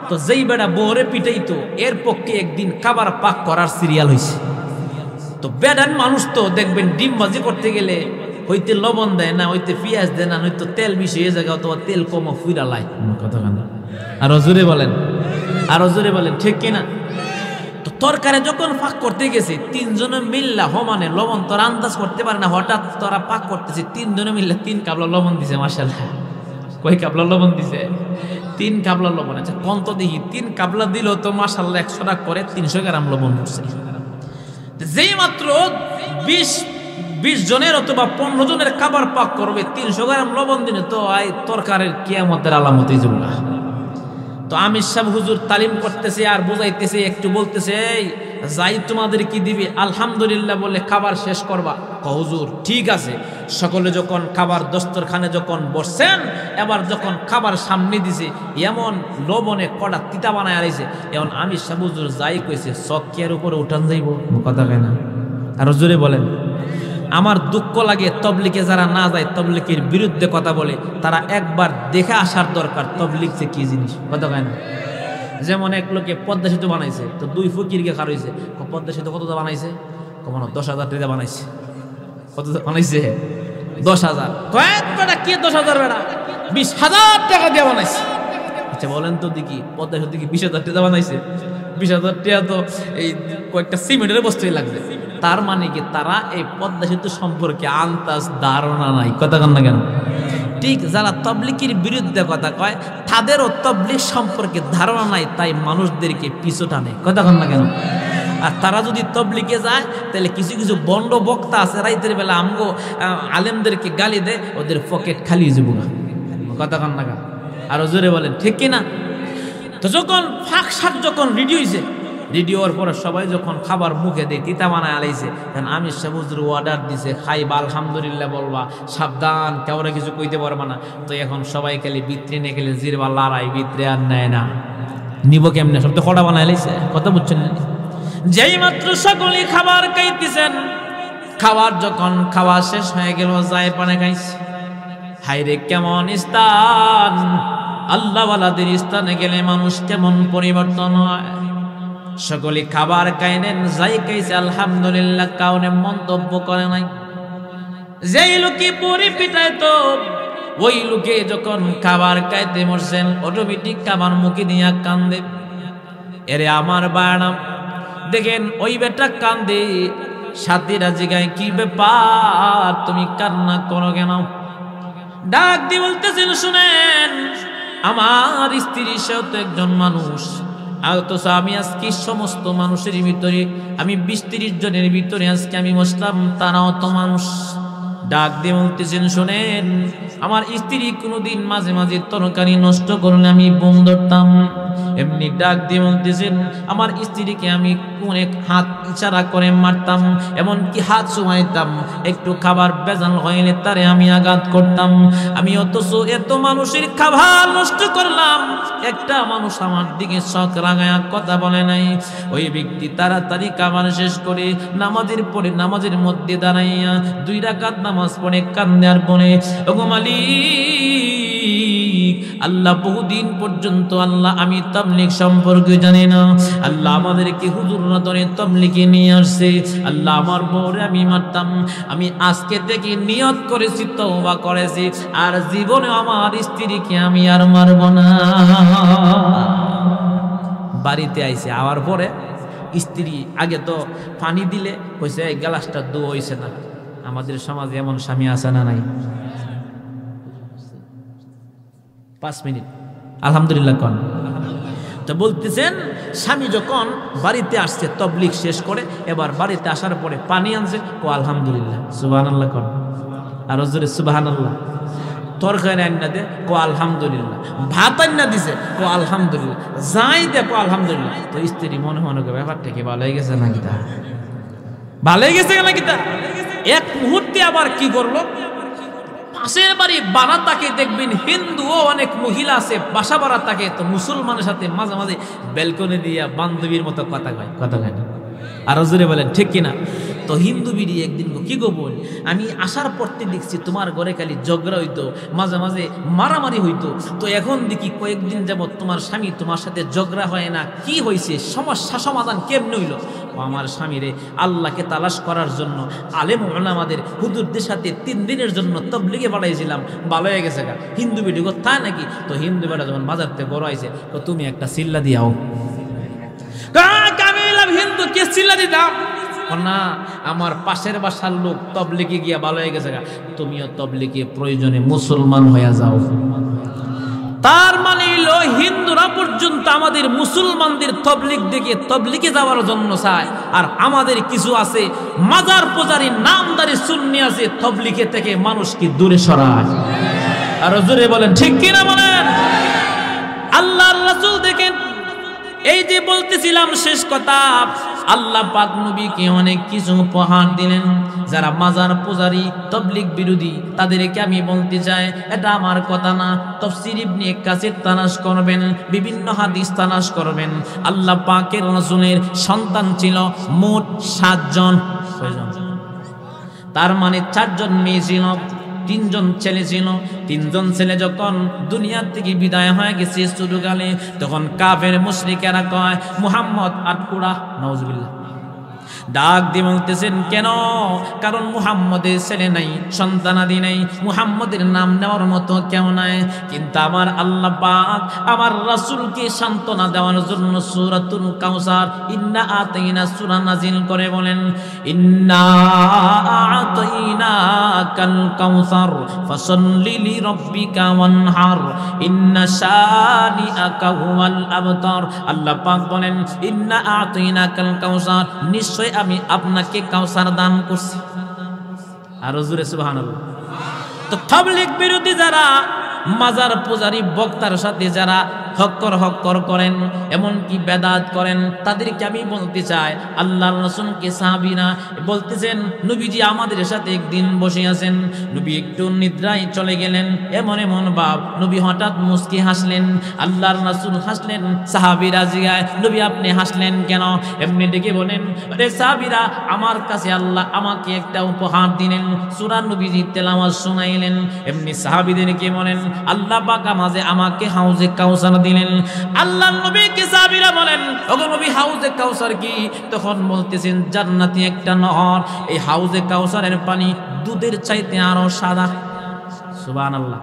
তো যেই বেড়া বউরে পিটাইতো এর পক্ষে একদিন খাবার পাক করার সিরিয়াল হয়েছে। তো বেড়ান মানুষ তো দেখবেন ডিম ভাজি করতে গেলে হইতে লবণ দেয় না, হইতে পেঁয়াজ দেয় না, হয়তো তেল বেশি হয়ে যায় অথবা তেল কম ফুইরা লাই। কথা কন? আরো জোরে বলেন, আরো জোরে বলেন ঠিক কিনা? তো তরকারি যখন পাক করতে গেছে, তিনজনে মিল্লা হমানে লবণ তোর আন্দাজ করতে পারে না, হঠাৎ তোরা পাক করতেছে, তিনজনে মিল্লা 3 কাবলা লবণ দিছে। মাশাআল্লাহ, কয় কাবলা লবণ দিছে? 3 কাবলা লবণ। আচ্ছা কোন তো দেখি, 3 কাবলা দিল তো মাশাআল্লাহ 100 টাকা করে 300 গ্রাম লবণ পড়ছে। যেই মাত্র 20 জনের অথবা 15 জনের খাবার পাক করবে, 300 গ্রাম লবণ দিনে তো এই তরকারির কিয়ামতের আলামতই জুলনা। তো আমির সাহেব হুজুর তালিম করতেছে আর বুঝাইতেছে, একটু বলতেছে এই যাই তোমাদের কি দিবে আলহামদুলিল্লাহ বলে খাবার শেষ করবা। হুজুর ঠিক আছে। সকলে যখন খাবার দস্তরখানে যখন বসছেন, এবার যখন খাবার সামনে দিছে, এমন লবণে কড়া তিতা বানায় আইছে, এখন আমির সাহেব হুজুর যাই কইছে চকিয়ার উপরে উঠান যাইব, কথা কয় না। আর জোরে বলেন। আমার দুঃখ লাগে তবলিগে যারা না যায়, তবলিগের বিরুদ্ধে কথা বলে, তারা একবার দেখে আসার দরকার তবলিগ যে কি জিনিস, কথা কয় না। যেমন এক লোকে পদ্মা সেতু বানাইছে, তো 2 ফকিরকে খারাইছে, পদ্মা সেতু কত বানাইছে? কমানো 10,000 টাকা বানাইছে। কত বানাইছে? 10,000। কয়েক বেটা কি 10,000 বেটা? 20,000 টাকা দিয়ে বানাইছে। আচ্ছা বলেন তো দেখি, পদ্মা সেতু কি 20,000 টাকা বানাইছে? 20,000 টাকা তো এই কয়েকটা সিমেন্টের বস্তুই লাগছে। তার মানে কি তারা এই পদ্মা সেতু সম্পর্কে আন্দাজ ধারণা নাই, কথা কন না কেন? ঠিক যারা তবলিগের বিরুদ্ধে কথা কয়, তাদেরও তবলিগ সম্পর্কে ধারণা নাই, তাই মানুষদেরকে পিছু টানে, কথা কন না কেন? আর তারা যদি তবলিগে যায়, তাহলে কিছু কিছু বন্ড বক্তা আছে, রাইতের বেলা আমগো আলেমদেরকে গালি দেয়, ওদের পকেট খালি যাবো না, কথা কন না কেন? আরো জোরে বলেন ঠিক কিনা? তো যখন ফাঁক শাক যখন রেডি হয়েছে, রেডি হওয়ার পরে সবাই যখন খাবার মুখে দেয়, তিতা বানায় আলাইছে, তখন আমির সাহেব হুজুর অর্ডার দিছে, খাইবা আলহামদুলিল্লাহ বলবা, সাবধান কেউরা কিছু কইতে পারবা না। তো এখন সবাই খালি ভিতরে নিয়ে গেলে জিরবা লড়াই, ভিতরে আর নেয় না, নিব কেমনে? সব তো কড়া বানায় আলাইছে, কথা বুঝছেন? যেই মাত্র সকলে খাবার খাইতেছেন, খাবার যখন খাওয়া শেষ হয়ে গেল, যায় পানে খাইছে। হায়রে কেমন স্থান! আল্লাহওয়ালাদের স্থানে গেলে মানুষ কেমন পরিবর্তন হয়। সকলে খাবার খাইলেন, যাই খাইছে আলহামদুলিল্লাহ, কাউনে মন্তব্য করে নাই। যেই লোকে পরি পিটাইতো, ওই লোকে যখন খাবার খাইতে মরছেন, অটোমেটিক খাবার মুখে দিয়া কান্দে। এরে আমার বাড়াম দেখেন, ওই বেটা কান্দে, সাথীরা জিগায় কি ব্যাপার, তুমি কান্না করো কেন? ডাক দিয়ে বলতেছেন, শুনেন আমার স্ত্রী, সেও তো একজন মানুষ, অথচ আমি আজকে সমস্ত মানুষের ভিতরে, আমি 20-30 জনের ভিতরে আজকে আমি বসলাম, তারাও তো মানুষ। ডাক দিয়ে বলতেছেন, শোনেন আমার স্ত্রী কোনোদিন মাঝে মাঝে তরকারি নষ্ট করলে আমি বোম ধরতাম। এমনি ডাক দিয়ে বলতেছেন, আমার স্ত্রীকে আমি অনেক হাত ইশারা করে মারতাম, এমনকি হাত চুমাইতাম, একটু খাবার বেজাল হইলে তারে আমি আঘাত করতাম। আমি অথচ এত মানুষের খাবার নষ্ট করলাম, একটা মানুষ আমার দিকে চোখ লাগায়া কথা বলে নাই। ওই ব্যক্তি তাড়াতাড়ি খাবার শেষ করে নামাজের পরে, নামাজের মধ্যে দাঁড়াইয়া 2 রাকাত নামাজ পড়ে কান্দে আর বলে, ওগো মালিক, আল্লাহ বহুদিন পর্যন্ত আল্লাহ আমি তাবলীগ সম্পর্কে জানি না, আল্লাহ আমাদেরকে হুজুররা ধরে তাবলীগে নিয়ে আসছে, আল্লাহ আমার বউরে আমি মারতাম, আমি আজকে থেকে নিয়ত করেছি, তওবা করেছি, আর জীবনে আমার স্ত্রীকে আমি আর মারব না। বাড়িতে আইছে, আওয়ার পরে স্ত্রী আগে তো পানি দিলে কইছে এই গ্লাসটা ধোয়া হইছে না। আমাদের সমাজে এমন স্বামী আছে না নাই? 5 মিনিট আলহামদুলিল্লাহ কোন। তো বলতেছেন, স্বামী যখন বাড়িতে আসছে তাবলীগ শেষ করে, এবার বাড়িতে আসার পরে পানি আনছে, ও আলহামদুলিল্লাহ, সুবহানাল্লাহ কোন। আর জোরে সুবহানাল্লাহ। তরকারি আন্না দে, কো আলহামদুলিল্লাহ। ভাত আন্না দিছে, কো আলহামদুলিল্লাহ। যাই দে, কো আলহামদুলিল্লাহ। তো স্ত্রী মনে মনে ব্যাপারটা কি ভালো হয়ে গেছে নাকি? তা ভালো হয়ে গেছে নাকি? তা এক মুহূর্তে আবার কি করলো, পাশের বাড়ি বাড়া তাকে দেখবেন, হিন্দুও অনেক মহিলা আছে বাসা বাড়া তাকে, তো মুসলমানের সাথে মাঝে মাঝে ব্যালকনি দিয়া বান্ধবীর মতো কথা কয়, কথা কয় না? আর জোরে বলেন ঠিক কিনা? তো হিন্দু বিড়ি একদিন কি গো বোন, আমি আসার পরতে দেখছি তোমার ঘরে খালি ঝগড়া হইতো, মাঝে মাঝে মারামারি হইতো, তো এখন দেখি কয়েকদিন যাবত তোমার স্বামী তোমার সাথে ঝগড়া হয় না, কি হয়েছে, সমস্যা সমাধান কেমনে হইল? আমার স্বামীরে আল্লাহকে তালাশ করার জন্য আলেম ওলামাদের হুজুরদের সাথে 3 দিনের জন্য তাবলীগে পাঠাইছিলাম, ভালো হয়ে গেছে গা। হিন্দু বিড়ি গো তা নাকি? তো হিন্দু বেটা যখন বাজার থেকে বড় আইছে, তো তুমি একটা সিল্লা দিয়াও, জানতাম হিন্দুকে চিল্লা দিতাম, না আমার পাশের বাসার লোক তবলিগে গিয়া ভালো হয়ে গেছে, তুমিও তবলিগে প্রয়োজনে মুসলমান হয়ে যাও। তার মানে হলো হিন্দুরা পর্যন্ত আমাদের মুসলমানদের তবলিগ দেখে তবলিগে যাওয়ার জন্য চায়, আর আমাদের কিছু আছে মাজার পূজারী নামদারি সুন্নি আছে তবলিগে থেকে মানুষকে দূরে সরায়। আর জোরে বলেন ঠিক কিনা বলেন। আল্লাহর রাসূল দেখেন, এই যে বলতেছিলাম শেষ কথা, আল্লাহ পাক নবীকে অনেক কিছু উপহার দিলেন। যারা মাজার পূজারী তবলিগ বিরোধী তাদেরকে আমি বলতে চাই, এটা আমার কথা না, তাফসীর ইবনে কাসির তালাশ করবেন, বিভিন্ন হাদিস তালাশ করবেন। আল্লাহ পাকের রাসূলের সন্তান ছিল মোট 7 জন। তার মানে 4 জন মেয়ে ছিল, 3 জন ছেলে ছিল। 3 জন ছেলে যখন দুনিয়া থেকে বিদায় হয়ে গেছে ছোটকালে, তখন কাফের মুশরিকেরা কয় মুহাম্মদ আটকুড়া, নাউজুবিল্লাহ। ডাক দিয়ে বলতেছেন কেন? কারণ মুহাম্মদের ছেলে নাই, সন্তানাদি নাই, মুহাম্মদের নাম নেওয়ার মতো কেউ নাই। কিন্তু আমার আল্লাহ পাক আমার রাসূলকে সান্ত্বনা দেওয়ার জন্য সূরাতুল কাউসার ইন্না আতাইনা সূরা নাজিল করে বলেন, ইন্না আতাইনাকাল কাউসার ফাসাল্লি লিরাব্বিকা ওয়ানহার ইন্না শানিআকা হুয়াল আবতার। আল্লাহ পাক বলেন ইন্না আতাইনাকাল কাউসার, নিশ্চয় আমি আপনাকে কাউসার দান করছি। আর জোরে সুবহানাল্লাহ। তো তাবলীগ বিরোধী যারা মাজার পূজারী বক্তার সাথে যারা হক্কর করেন, এমনকি বেদাত করেন, তাদেরকে আমি বলতে চাই, আল্লাহর রাসূলকে সাহাবীরা বলতেছেন নবীজি আমাদের সাথে একদিন বসে আছেন, নবী একটু নিদ্রায় চলে গেলেন, এমন ভাব, নবী হঠাৎ মুস্কি হাসলেন, আল্লাহর রাসূল হাসলেন, সাহাবীরা জিজ্ঞাসা নবী আপনি হাসলেন কেন? এমনি ডেকে বলেন, আরে সাহাবীরা আমার কাছে আল্লাহ আমাকে একটা উপহার দিলেন, সূরা নবীজি তেলাওয়াত শোনাইলেন। এমনি সাহাবীদেরকে বলেন আল্লাহ পাক আমাকে হাউজে কাউসার দিলেন। আল্লাহর নবীকে সাহাবীরা বলেন ওগো নবী হাউজে কাউসার কি? তখন বলতেছেন জান্নাতি একটা নহর, এই হাউজে কাউসারের পানি দুধের চাইতে আরো সাদা, সুবহানাল্লাহ,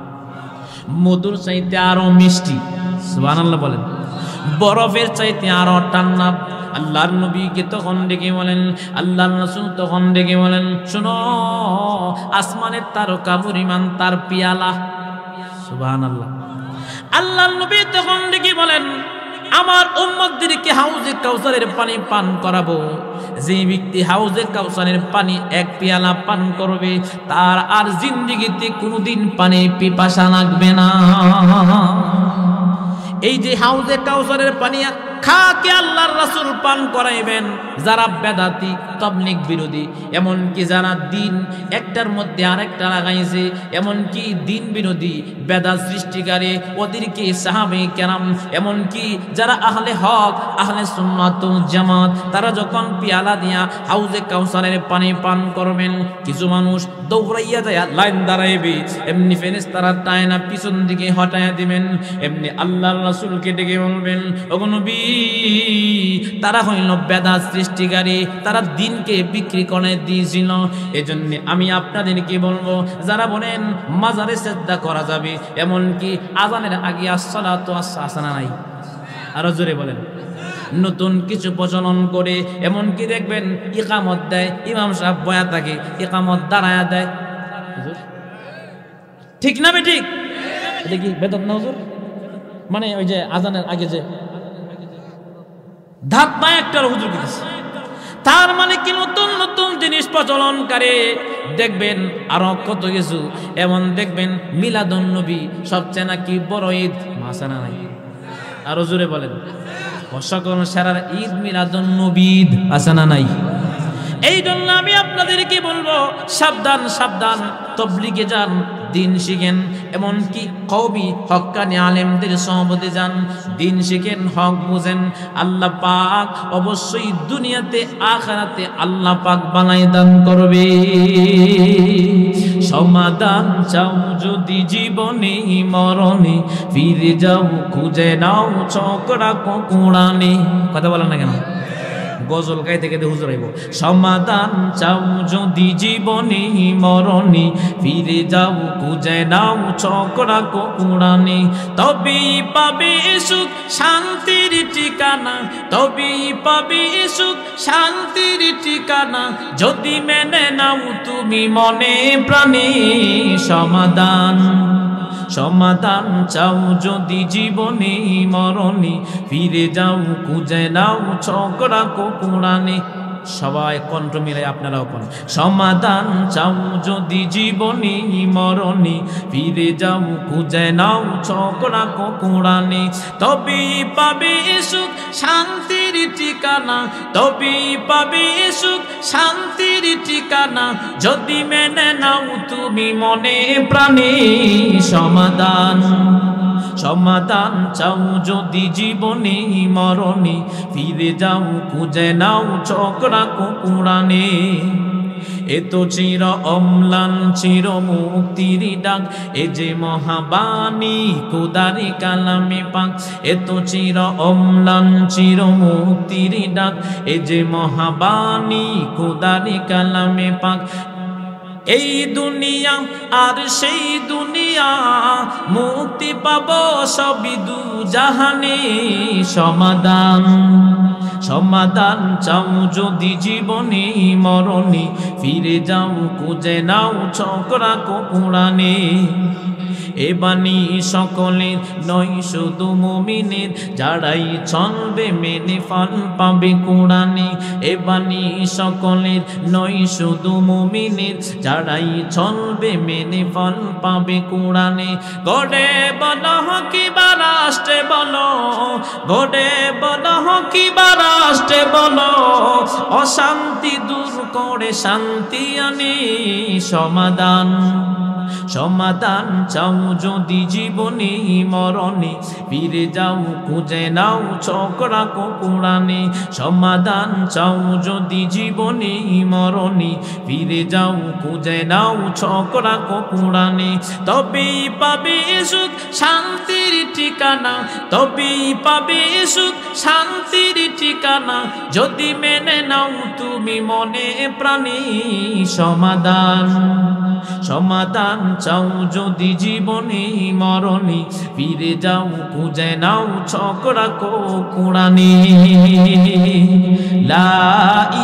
মধুর চাইতে আরো মিষ্টি, সুবহানাল্লাহ বলেন, বরফের চাইতে আরো ঠান্ডা। আল্লাহর নবীকে তখন ডেকে বলেন, আল্লাহর রাসূল তখন ডেকে বলেন শোনো, আসমানের তারকা পরিমাণ তার পিয়ালা, সুবহানাল্লাহ। আল্লাহর নবী তখন ডেকে বলেন আমার উম্মতদেরকে হাউজে কাউসারের পানি পান করাবো, যে ব্যক্তি হাউজে কাউসারের পানি 1 পেয়ালা পান করবে তার আর জিন্দেগিতে কোনোদিন পানি পিপাসা লাগবে না। এই যে হাউজে কাউসারের পানি খাকে আল্লাহর রাসূল পান করাইবেন যারা বেদাতি তাবলীগ বিরোধী, এমনকি যারা দিন একটার মধ্যে আরেকটা লাগাইছে, এমনকি দিন বিরোধী বেদাত সৃষ্টিকারী ওদেরকে সাহাবায়ে কেরাম, এমনকি যারা আহলে হক আহলে সুন্নাত ওয়াল জামাত, তারা যখন পেয়ালা দিয়া হাউজে কাউসারের পানি পান করবেন, কিছু মানুষ দৌড়াইয়া যায় লাইন দাঁড়াইবে, এমনি ফেরেশতারা টায়না পিছন দিকে হটাইয়া দিবেন, এমনি আল্লাহর রাসূলকে ডেকে বলবেন ওগো নবী তারা হইল বেদাত সৃষ্টিকারী, তারা দিনকে বিক্রি করে দিয়েছিল। এজন্য আমি আপনাদেরকে বলবো যারা বলেন মাজারে সিজদা করা যাবে, এমনকি আযানের আগে আসসালাতু আসসানা নাই, আরো জোরে বলেন, নতুন কিছু প্রচলন করে, এমনকি দেখবেন ইকামত দেয়, ইমাম সাহেব বয়া থাকে, ইকামত দাঁড়ায়া দেয়, ঠিক না বে ঠিক? এটা কি বেদাত না হুজুর? মানে ওই যে আযানের আগে যে ধাপ্পা একটা হুজুর দিতেছে, তার মানে কি নতুন নতুন জিনিস প্রচলন করে। দেখবেন আরো কত কিছু, এমন দেখবেন মিলাদুন নবী সবচেয়ে নাকি বড় ঈদ, মাসানা নাই, আরো জোরে বলেন, সকল সারার ঈদ মিলাদুন নবী আসানা নাই। এই জন্য আমি আপনাদেরকে বলবো সাবধান সাবধান, তাবলীগে যান, দিন শিখেন, এমনকি কওমি হক্কানি আলেমদের সহবতে যান, দিন শিখেন, হক বুঝেন। আল্লাহ পাক অবশ্যই দুনিয়াতে আখিরাতে আল্লাহ পাক বানাই দান করবে। সমাধান চাও যদি জীবনে মরণে, ফিরে যাও খুঁজে নাও চকরা কোকুড়ানে। কথা বলেন না কেন? গজল গাইতে গাইতে হুজুর আইব। সমাধান চাও যদি জীবনে মরণে, ফিরে যাও খুঁজে নাও চক্রা কুড়ানে, তবেই পাবে সুখ শান্তির ঠিকানা, তবেই পাবে সুখ শান্তির ঠিকানা, যদি মেনে নাও তুমি মনে প্রাণে সমাধান। সমাধান চাও যদি জীবনে মরণে, ফিরে যাও খুঁজে নাও চক্রা কুড়ানে। সবাই কণ্ঠ মিলে আপনারাও কোন। সমাধান চাও যদি জীবনে মরণে, ফিরে যাও খুঁজে নাও চক্রা কুড়ানে, তবেই পাবে সুখ শান্তির ঠিকানা, তবেই পাবে সুখ শান্তির ঠিকানা, যদি মেনে নাও তুমি মনে প্রাণে সমাধান। সমাধান চাও যদি জীবনে মরণে, ফিরে যাও খুঁজে নাও চক্রা কুড়ানে। এত চির অম্লান চির মুক্তির ডাক, এ যে মহাবাণী খোদারি কালামে পাক। এত চির অম্লান চির মুক্তির ডাক, এ যে মহাবাণী খোদারি কালামে পাক। এই দুনিয়া আর সেই দুনিয়া, মুক্তি পাবো সবই দু জাহানে সমাধান। সমাধান চাও যদি জীবনে মরণে, ফিরে যাও খুঁজে নাও চক্রা কুড়ানে। এ বাণী সকলের নয় শুধু মুমিনের, যারাই চলবে মেনে ফল পাবে কুড়ানে। এ বাণী সকলের নয় শুধু মুমিনের, যারাই চলবে মেনে ফল পাবে কুড়ানে। গড়ে বলো কিবা রাষ্ট্রে বলো, গড়ে বলো কিবা রাষ্ট্রে বলো, অশান্তি দূর করে শান্তি আনে সমাধান। সমাধান চাও যদি জীবনে মরণে, ফিরে যাও খুঁজে নাও চক্রা কুড়ানে। সমাধান চাও যদি জীবনে মরণে, ফিরে যাও খুঁজে নাও চক্রা কুড়ানে, তবেই পাবে সুখ শান্তির ঠিকানা, তবেই পাবে সুখ শান্তির ঠিকানা, যদি মেনে নাও তুমি মনে প্রাণে সমাধান। সমাধান চাও যদি জীবনে মরণে, ফিরে যাও খুঁজে নাও চক্রা কুড়ানে। লা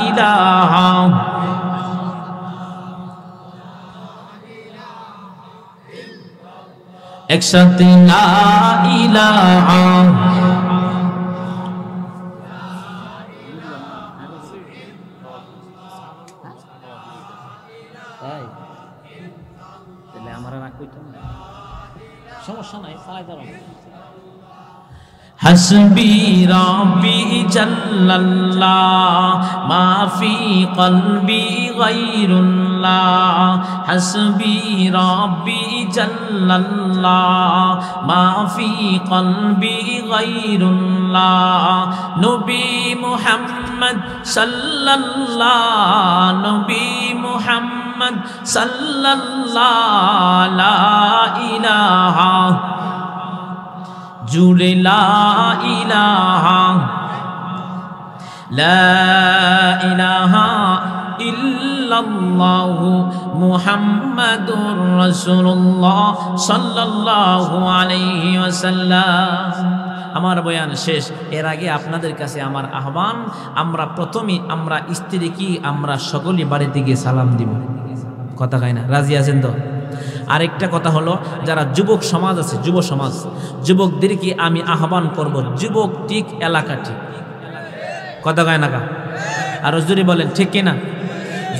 ইলাহা একসাথে লা ইলাহা সমস্যা নাই ফায়দা। হাসবি রাব্বি জাল্লাল্লাহ মা ফি কলবি গায়রুল্লাহ, হাসবি রাব্বি জাল্লাল্লাহ মা ফি কলবি গায়রুল্লাহ। নবী মুহাম্মদ সাল্লাল্লাহ, নবী মুহাম্মদ সাল্লাল্লাহ, লা ইলাহা জুড়ে লা ইলাহা, লা ইলাহা ইল্লাল্লাহু মুহাম্মাদুর রাসূলুল্লাহ সাল্লাল্লাহু আলাইহি ওয়াসাল্লাম। আমার বয়ান শেষ। এর আগে আপনাদের কাছে আমার আহ্বান, আমরা প্রথমেই আমরা স্ত্রী কি আমরা সকলেই বাড়িতে গিয়ে সালাম দিব। কথা কয় না? রাজি আছেন তো? আরেকটা কথা হলো, যারা যুবক সমাজ আছে, যুব সমাজ, যুবকদেরকে আমি আহ্বান করব, যুবক ঠিক এলাকা ঠিক। কথা কয় না? আর জোরে বলেন ঠিক কিনা?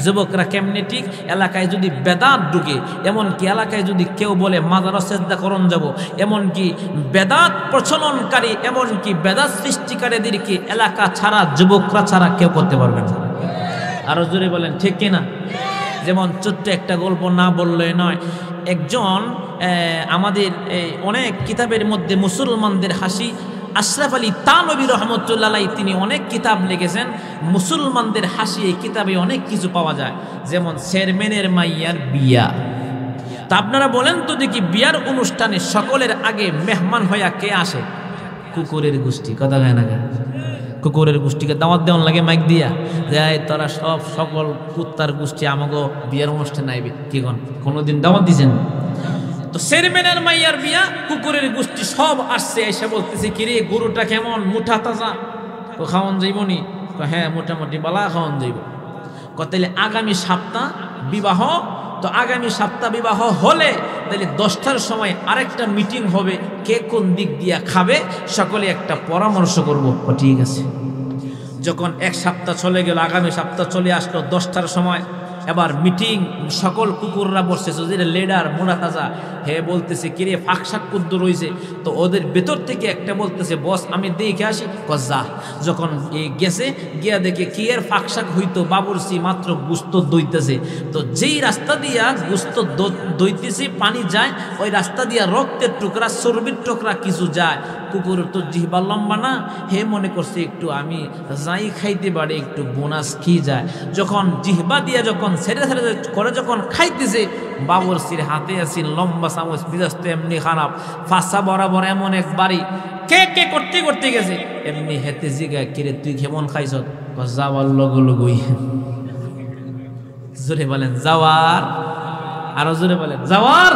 যুবকরা কেমনে ঠিক? এলাকায় যদি বেদাত ঢুকে, এমনকি এলাকায় যদি কেউ বলে মাজারে সেজদা করন যাব, এমনকি বেদাত প্রচলনকারী, এমনকি বেদাত সৃষ্টিকারীদেরকে এলাকা ছাড়া, যুবকরা ছাড়া কেউ করতে পারবে না। আরো জোরে বলেন ঠিক কিনা? যেমন ছোট্ট একটা গল্প না বললে নয়। একজন আমাদের অনেক কিতাবের মধ্যে মুসলমানদের হাসি, আশরাফ আলী থানভী রহমতুল্লাহ আলাইহি, তিনি অনেক কিতাব লিখেছেন মুসলমানদের হাসি। এই কিতাবে অনেক কিছু পাওয়া যায়, যেমন চেয়ারম্যানের মাইয়ার বিয়া। তা আপনারা বলেন তো দেখি, বিয়ার অনুষ্ঠানে সকলের আগে মেহমান হইয়া কে আসে? কুকুরের গোষ্ঠী। কথা হয় না? কুকুরের গোষ্ঠীকে দাওয়াত দেওয়ান লাগে মাইক দিয়া যে তোরা সকল কুত্তার গোষ্ঠী আমাকে বিয়ের অনুষ্ঠানে আইবে কি কোনোদিন দাওয়াত দিছেন? তো চেয়ারম্যানের মাইয়ার বিয়া, কুকুরের গোষ্ঠী সব আসছে, এসে বলতেছে কিরে গরুটা কেমন, মুঠা তাজা? তো খাওয়ান যাইব নি? হ্যাঁ মোটামুটি বালা খাওয়ান যাইব। তাইলে আগামী সপ্তাহ বিবাহ, তো আগামী সপ্তাহ বিবাহ হলে তাহলে 10টার সময় আরেকটা মিটিং হবে, কে কোন দিক দিয়া খাবে সকলে একটা পরামর্শ করব। ঠিক আছে। যখন এক সপ্তাহ চলে গেল, আগামী সপ্তাহ চলে আসলো 10টার সময়, এবার মিটিং, সকল কুকুররা বসছে, যেটা লিডার মোড়া তাজা, হে বলতেছে কিরে ফাঁকশাক কুদ্দ রয়েছে। তো ওদের ভেতর থেকে একটা বলতেছে বস আমি দেখে আসি। যা। যখন গেছে, গিয়া দেখে কি এর ফাঁকশাক হইতো, বাবুরসি মাত্র গুস্ত দইতেছে। তো যেই রাস্তা দিয়া গুস্ত দইতেছে পানি যায়, ওই রাস্তা দিয়া রক্তের টুকরা, চর্বির টুকরা কিছু যায়। কুকুরের তো জিহ্বা লম্বা না, হে মনে করছে একটু আমি যাই খাইতে পারি, একটু বোনাস খেয়ে যায়। যখন জিহ্বা দিয়া যখন ছেড়ে ছেড়ে করে যখন খাইতেছে, বাবরসির হাতে আছে লম্বা চামচ, মিজাজ তো এমনি খারাপ, ফাঁসা বরাবর এমন এক বাড়ি, কে কে করতে করতে গেছে, এমনি হেতে জিগায় কিরে তুই কেমন খাইছ? যাওয়ার লগো লগই। জোরে বলেন যাওয়ার, আরো জোরে বলেন যাওয়ার।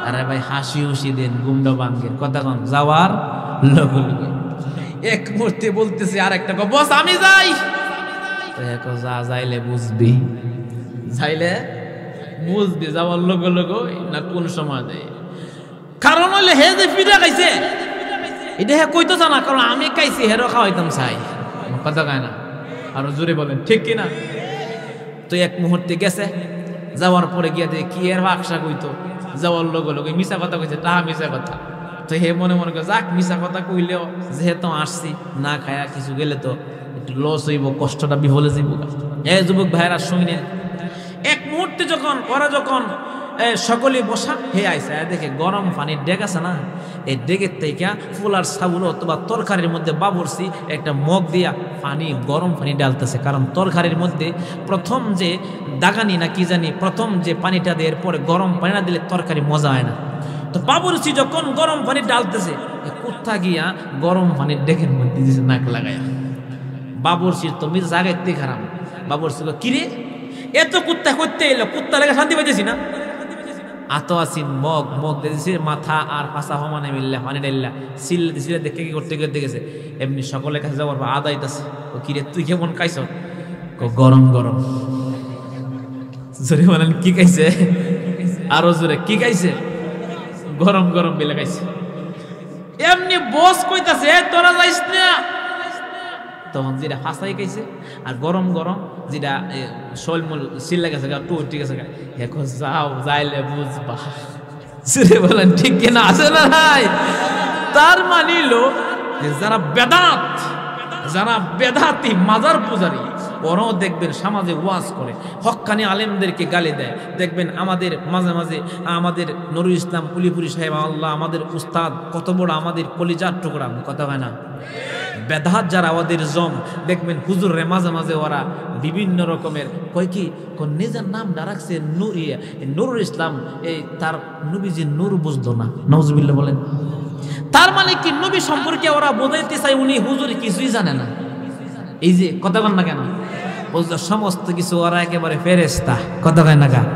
আরে ভাই হাসি হুসি দেন, গুমডা বাঙ্গের কথা কন, যাওয়ার লগো লগই। এক মুহূর্তে বলতেছে আর একটা বস আমি যাই। যা যাইলে বুঝবি, যাইলে বুঝবি যাওয়ার লোক না কোন সময় দেয়। কারণ হইলে হে যে পিঠা খাইছে এটা হে কইতো জানা, কারণ আমি খাইছি হেরো খাওয়াইতাম চাই, কথা কয় না, আরো জোরে বলেন ঠিক কিনা। তো এক মুহূর্তে গেছে, যাওয়ার পরে গিয়ে দেখে কি এর বাক্সা কইতো, যাওয়ার লোক মিশা কথা কইছে, তাহা মিশা কথা। তো হে মনে মনে করে যাক মিশা কথা কইলেও যেহেতু আসছি, না খায়া কিছু গেলে তো একটু লস হইব, কষ্টটা বিফলে যাইব। এ যুবক ভাইয়েরা শুনে, এক মুহূর্তে যখন ওরা যখন সকলে বসা হে আইসা দেখে গরম পানির ডেক আছে না, এই ডেকের থেকে ফুলার সাবুল অথবা তরকারির মধ্যে বাবরসি একটা মগ দিয়া পানি, গরম পানি ডালতেছে। কারণ তরকারির মধ্যে প্রথম যে দাগানি না কি জানি, প্রথম যে পানিটা দেওয়ার পরে গরম পানি না দিলে তরকারি মজা হয় না। তো বাবরসি যখন গরম পানি ডালতেছে, কুত্তা গিয়া গরম পানির ডেকের মধ্যে দিয়েছে নাক লাগাইয়া। বাবরসির তো মিজ জাগাইতে খারাপ। বাবরসি কিরে এত কুত্তা করতে এলো, কুত্তা লেগে শান্তি পাইতেছি না। আতো আসিন মগ মগ দিয়েছে, মাথা আর পাশা সমানে মিললে পানি ডাইল্লা সিল দিছিলে, দেখে কি করতে করতে গেছে। এমনি সকলের কাছে যাওয়ার পর আদাইতেছে, ও কিরে তুই কেমন খাইছ? গরম গরম। জোরে বলেন কি খাইছে? আরো জোরে কি খাইছে? গরম গরম বেলে খাইছে। এমনি বস কইতাছে তোরা যাইস না, তখন যেটা ফাঁসাই খাইছে, আর গরম গরম যেটা শৈলমূল সিল্লা গেছে টু ঠিক আছে, এখন যাও যাইলে বুঝবা। জোরে বলেন ঠিক কিনা, আছে না ভাই? তার মানিল যে যারা বেদাত, যারা বেদাতি মাজার পূজারী, ওরাও দেখবেন সমাজে ওয়াজ করে, হক্কানি আলেমদেরকে গালি দেয়। দেখবেন আমাদের মাঝে মাঝে আমাদের নুরুল ইসলাম কুলিপুরি সাহেব, আল্লাহ আমাদের উস্তাদ, কত বড় আমাদের কলিজার টুকরা, কথা হয় না। বেদাত যারা ওদের জম, দেখবেন হুজুরে মাঝে মাঝে ওরা বিভিন্ন রকমের কয় কি নিজের নাম ডাকছে নুরুল ইসলাম, এই তার নবীজি নূর বুঝতো না, নাউজুবিল্লাহ বলেন। তার মানে কি নবী সম্পর্কে ওরা বোঝাইতে চাই উনি হুজুর কিছুই জানে না। এই যে কথা বল না কেন, সমস্ত কিছু ওরা একেবারে ফেরেশতা, কথা কয় না কেন।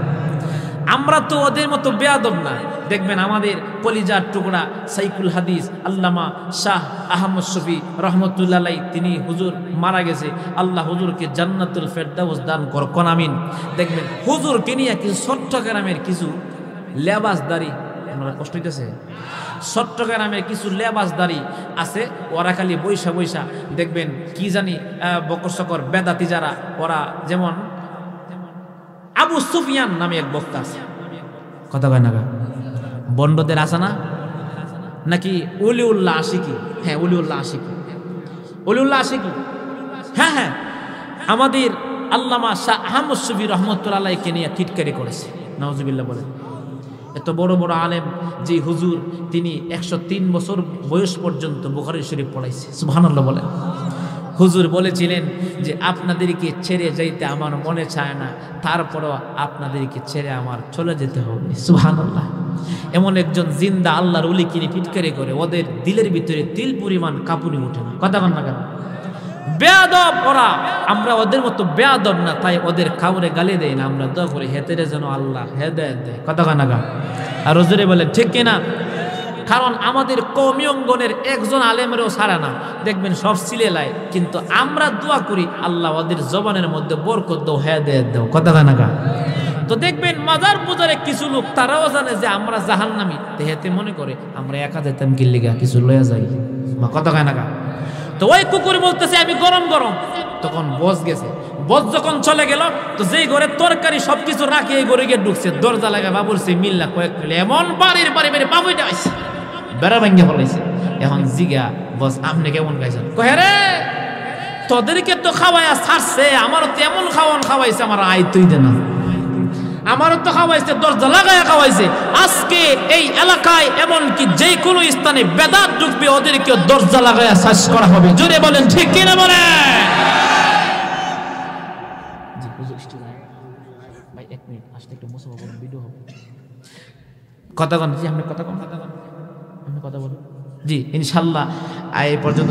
আমরা তো ওদের মতো বেয়াদব না। দেখবেন আমাদের কলিজার টুকরা সাইকুল হাদিস আল্লামা শাহ আহমদ শফি রহমতুল্লাহ আলাইহি, তিনি হুজুর মারা গেছে, আল্লাহ হুজুরকে জান্নাতুল ফেরদাউস দান করুন আমিন। দেখবেন হুজুরকে নিয়ে কিছু চট্টগ্রামের কিছু লেবাসদারি, আপনারা কষ্ট হইতেছে, চট্টগ্রামের কিছু লেবাসদারি আছে, ওরা খালি বৈশা বৈশা দেখবেন কি জানি বকর সকর বেদাতি যারা, ওরা যেমন আবু সুফিয়ান নামে এক বক্তা আছে, কথা কয় না, বন্ডদের আছে না নাকি অলিউল্লাহ আশিকি, হ্যাঁ অলিউল্লাহ আশিকি, অলিউল্লাহ আশিকি, হ্যাঁ হ্যাঁ, আমাদের আল্লামা শাহ আহমদ শফি রহমতুল্লাহ আলাইহিকে নিয়ে টিটকারি করেছে, নাউজুবিল্লাহ বলেন। এত বড় বড় আলেম যে হুজুর, তিনি 103 বছর বয়স পর্যন্ত বুখারী শরীফ পড়াইছে, সুবহানাল্লাহ বলেন। হুজুর বলেছিলেন যে আপনাদেরকে ছেড়ে যাইতে আমার মনে চায় না, তারপরও আপনাদেরকে ছেড়ে আমার চলে যেতে হবে, সুবহানাল্লাহ। এমন একজন জিন্দা আল্লাহর ওলি কিনে টিটকারি করে, ওদের দিলের ভিতরে তিল পরিমাণ কাঁপুনি ওঠে না, কথা বল না কেন। বেয়াদব ওরা, আমরা ওদের মতো বেয়াদব না, তাই ওদের কাউরে গালি দেয় না। আমরা দোয়া করি হেতেরে যেন আল্লাহ হেদায়েত দেয়। কথা কানাগা আর হুজুরে বলে ঠিক কিনা? কারণ আমাদের কওমি অঙ্গনের একজন আলেমেরও সারা না, দেখবেন সব সিলেলায়, কিন্তু আমরা দোয়া করি আল্লাহ ওদের জবানের মধ্যে বরকত দাও, হেদায়েত দাও। কথা কানাগা। তো দেখবেন মাজার পূজারে কিছু লোক তারাও জানে যে আমরা জাহান্নামী, তেহেতে মনে করে আমরা একা যেতাম গিল্লিগা কিছু লয়া যাই। কথা কানাগা। তো ওই কুকুর বলতেছে আমি গরম গরম, তখন বস গেছে। বস যখন চলে গেল, তো যেই ঘরে তরকারি সবকিছু রাখে এই ঘরে গিয়ে ঢুকছে, দরজা লাগা বাবুর সে মিল্লা কয়েক ফেলে এমন বাড়ির বাড়ি বাড়ি বাবুইটা আইছে, বেড়া ভাঙ্গে ফলাইছে। এখন জিগা বস আপনি কেমন খাইছেন? কহে রে তোদেরকে তো খাওয়াইয়া ছাড়ছে, আমারও তো এমন খাওয়ান খাওয়াইছে আমার আইতই দে না, আমারও তো খাওয়াইছে দরজা লাগায়া খাওয়াইছে। আজকে এই এলাকায় এমনকি যে কোনো স্থানে বেদাত ঢুকবে ওদেরকে দরজা লাগায়া শ্বাস করা হবে। জোরে বলেন ঠিক কিনা বলে? কথা কন জি, আপনি কথা কন, কথা বলুন জি, ইনশাল্লাহ এই পর্যন্ত।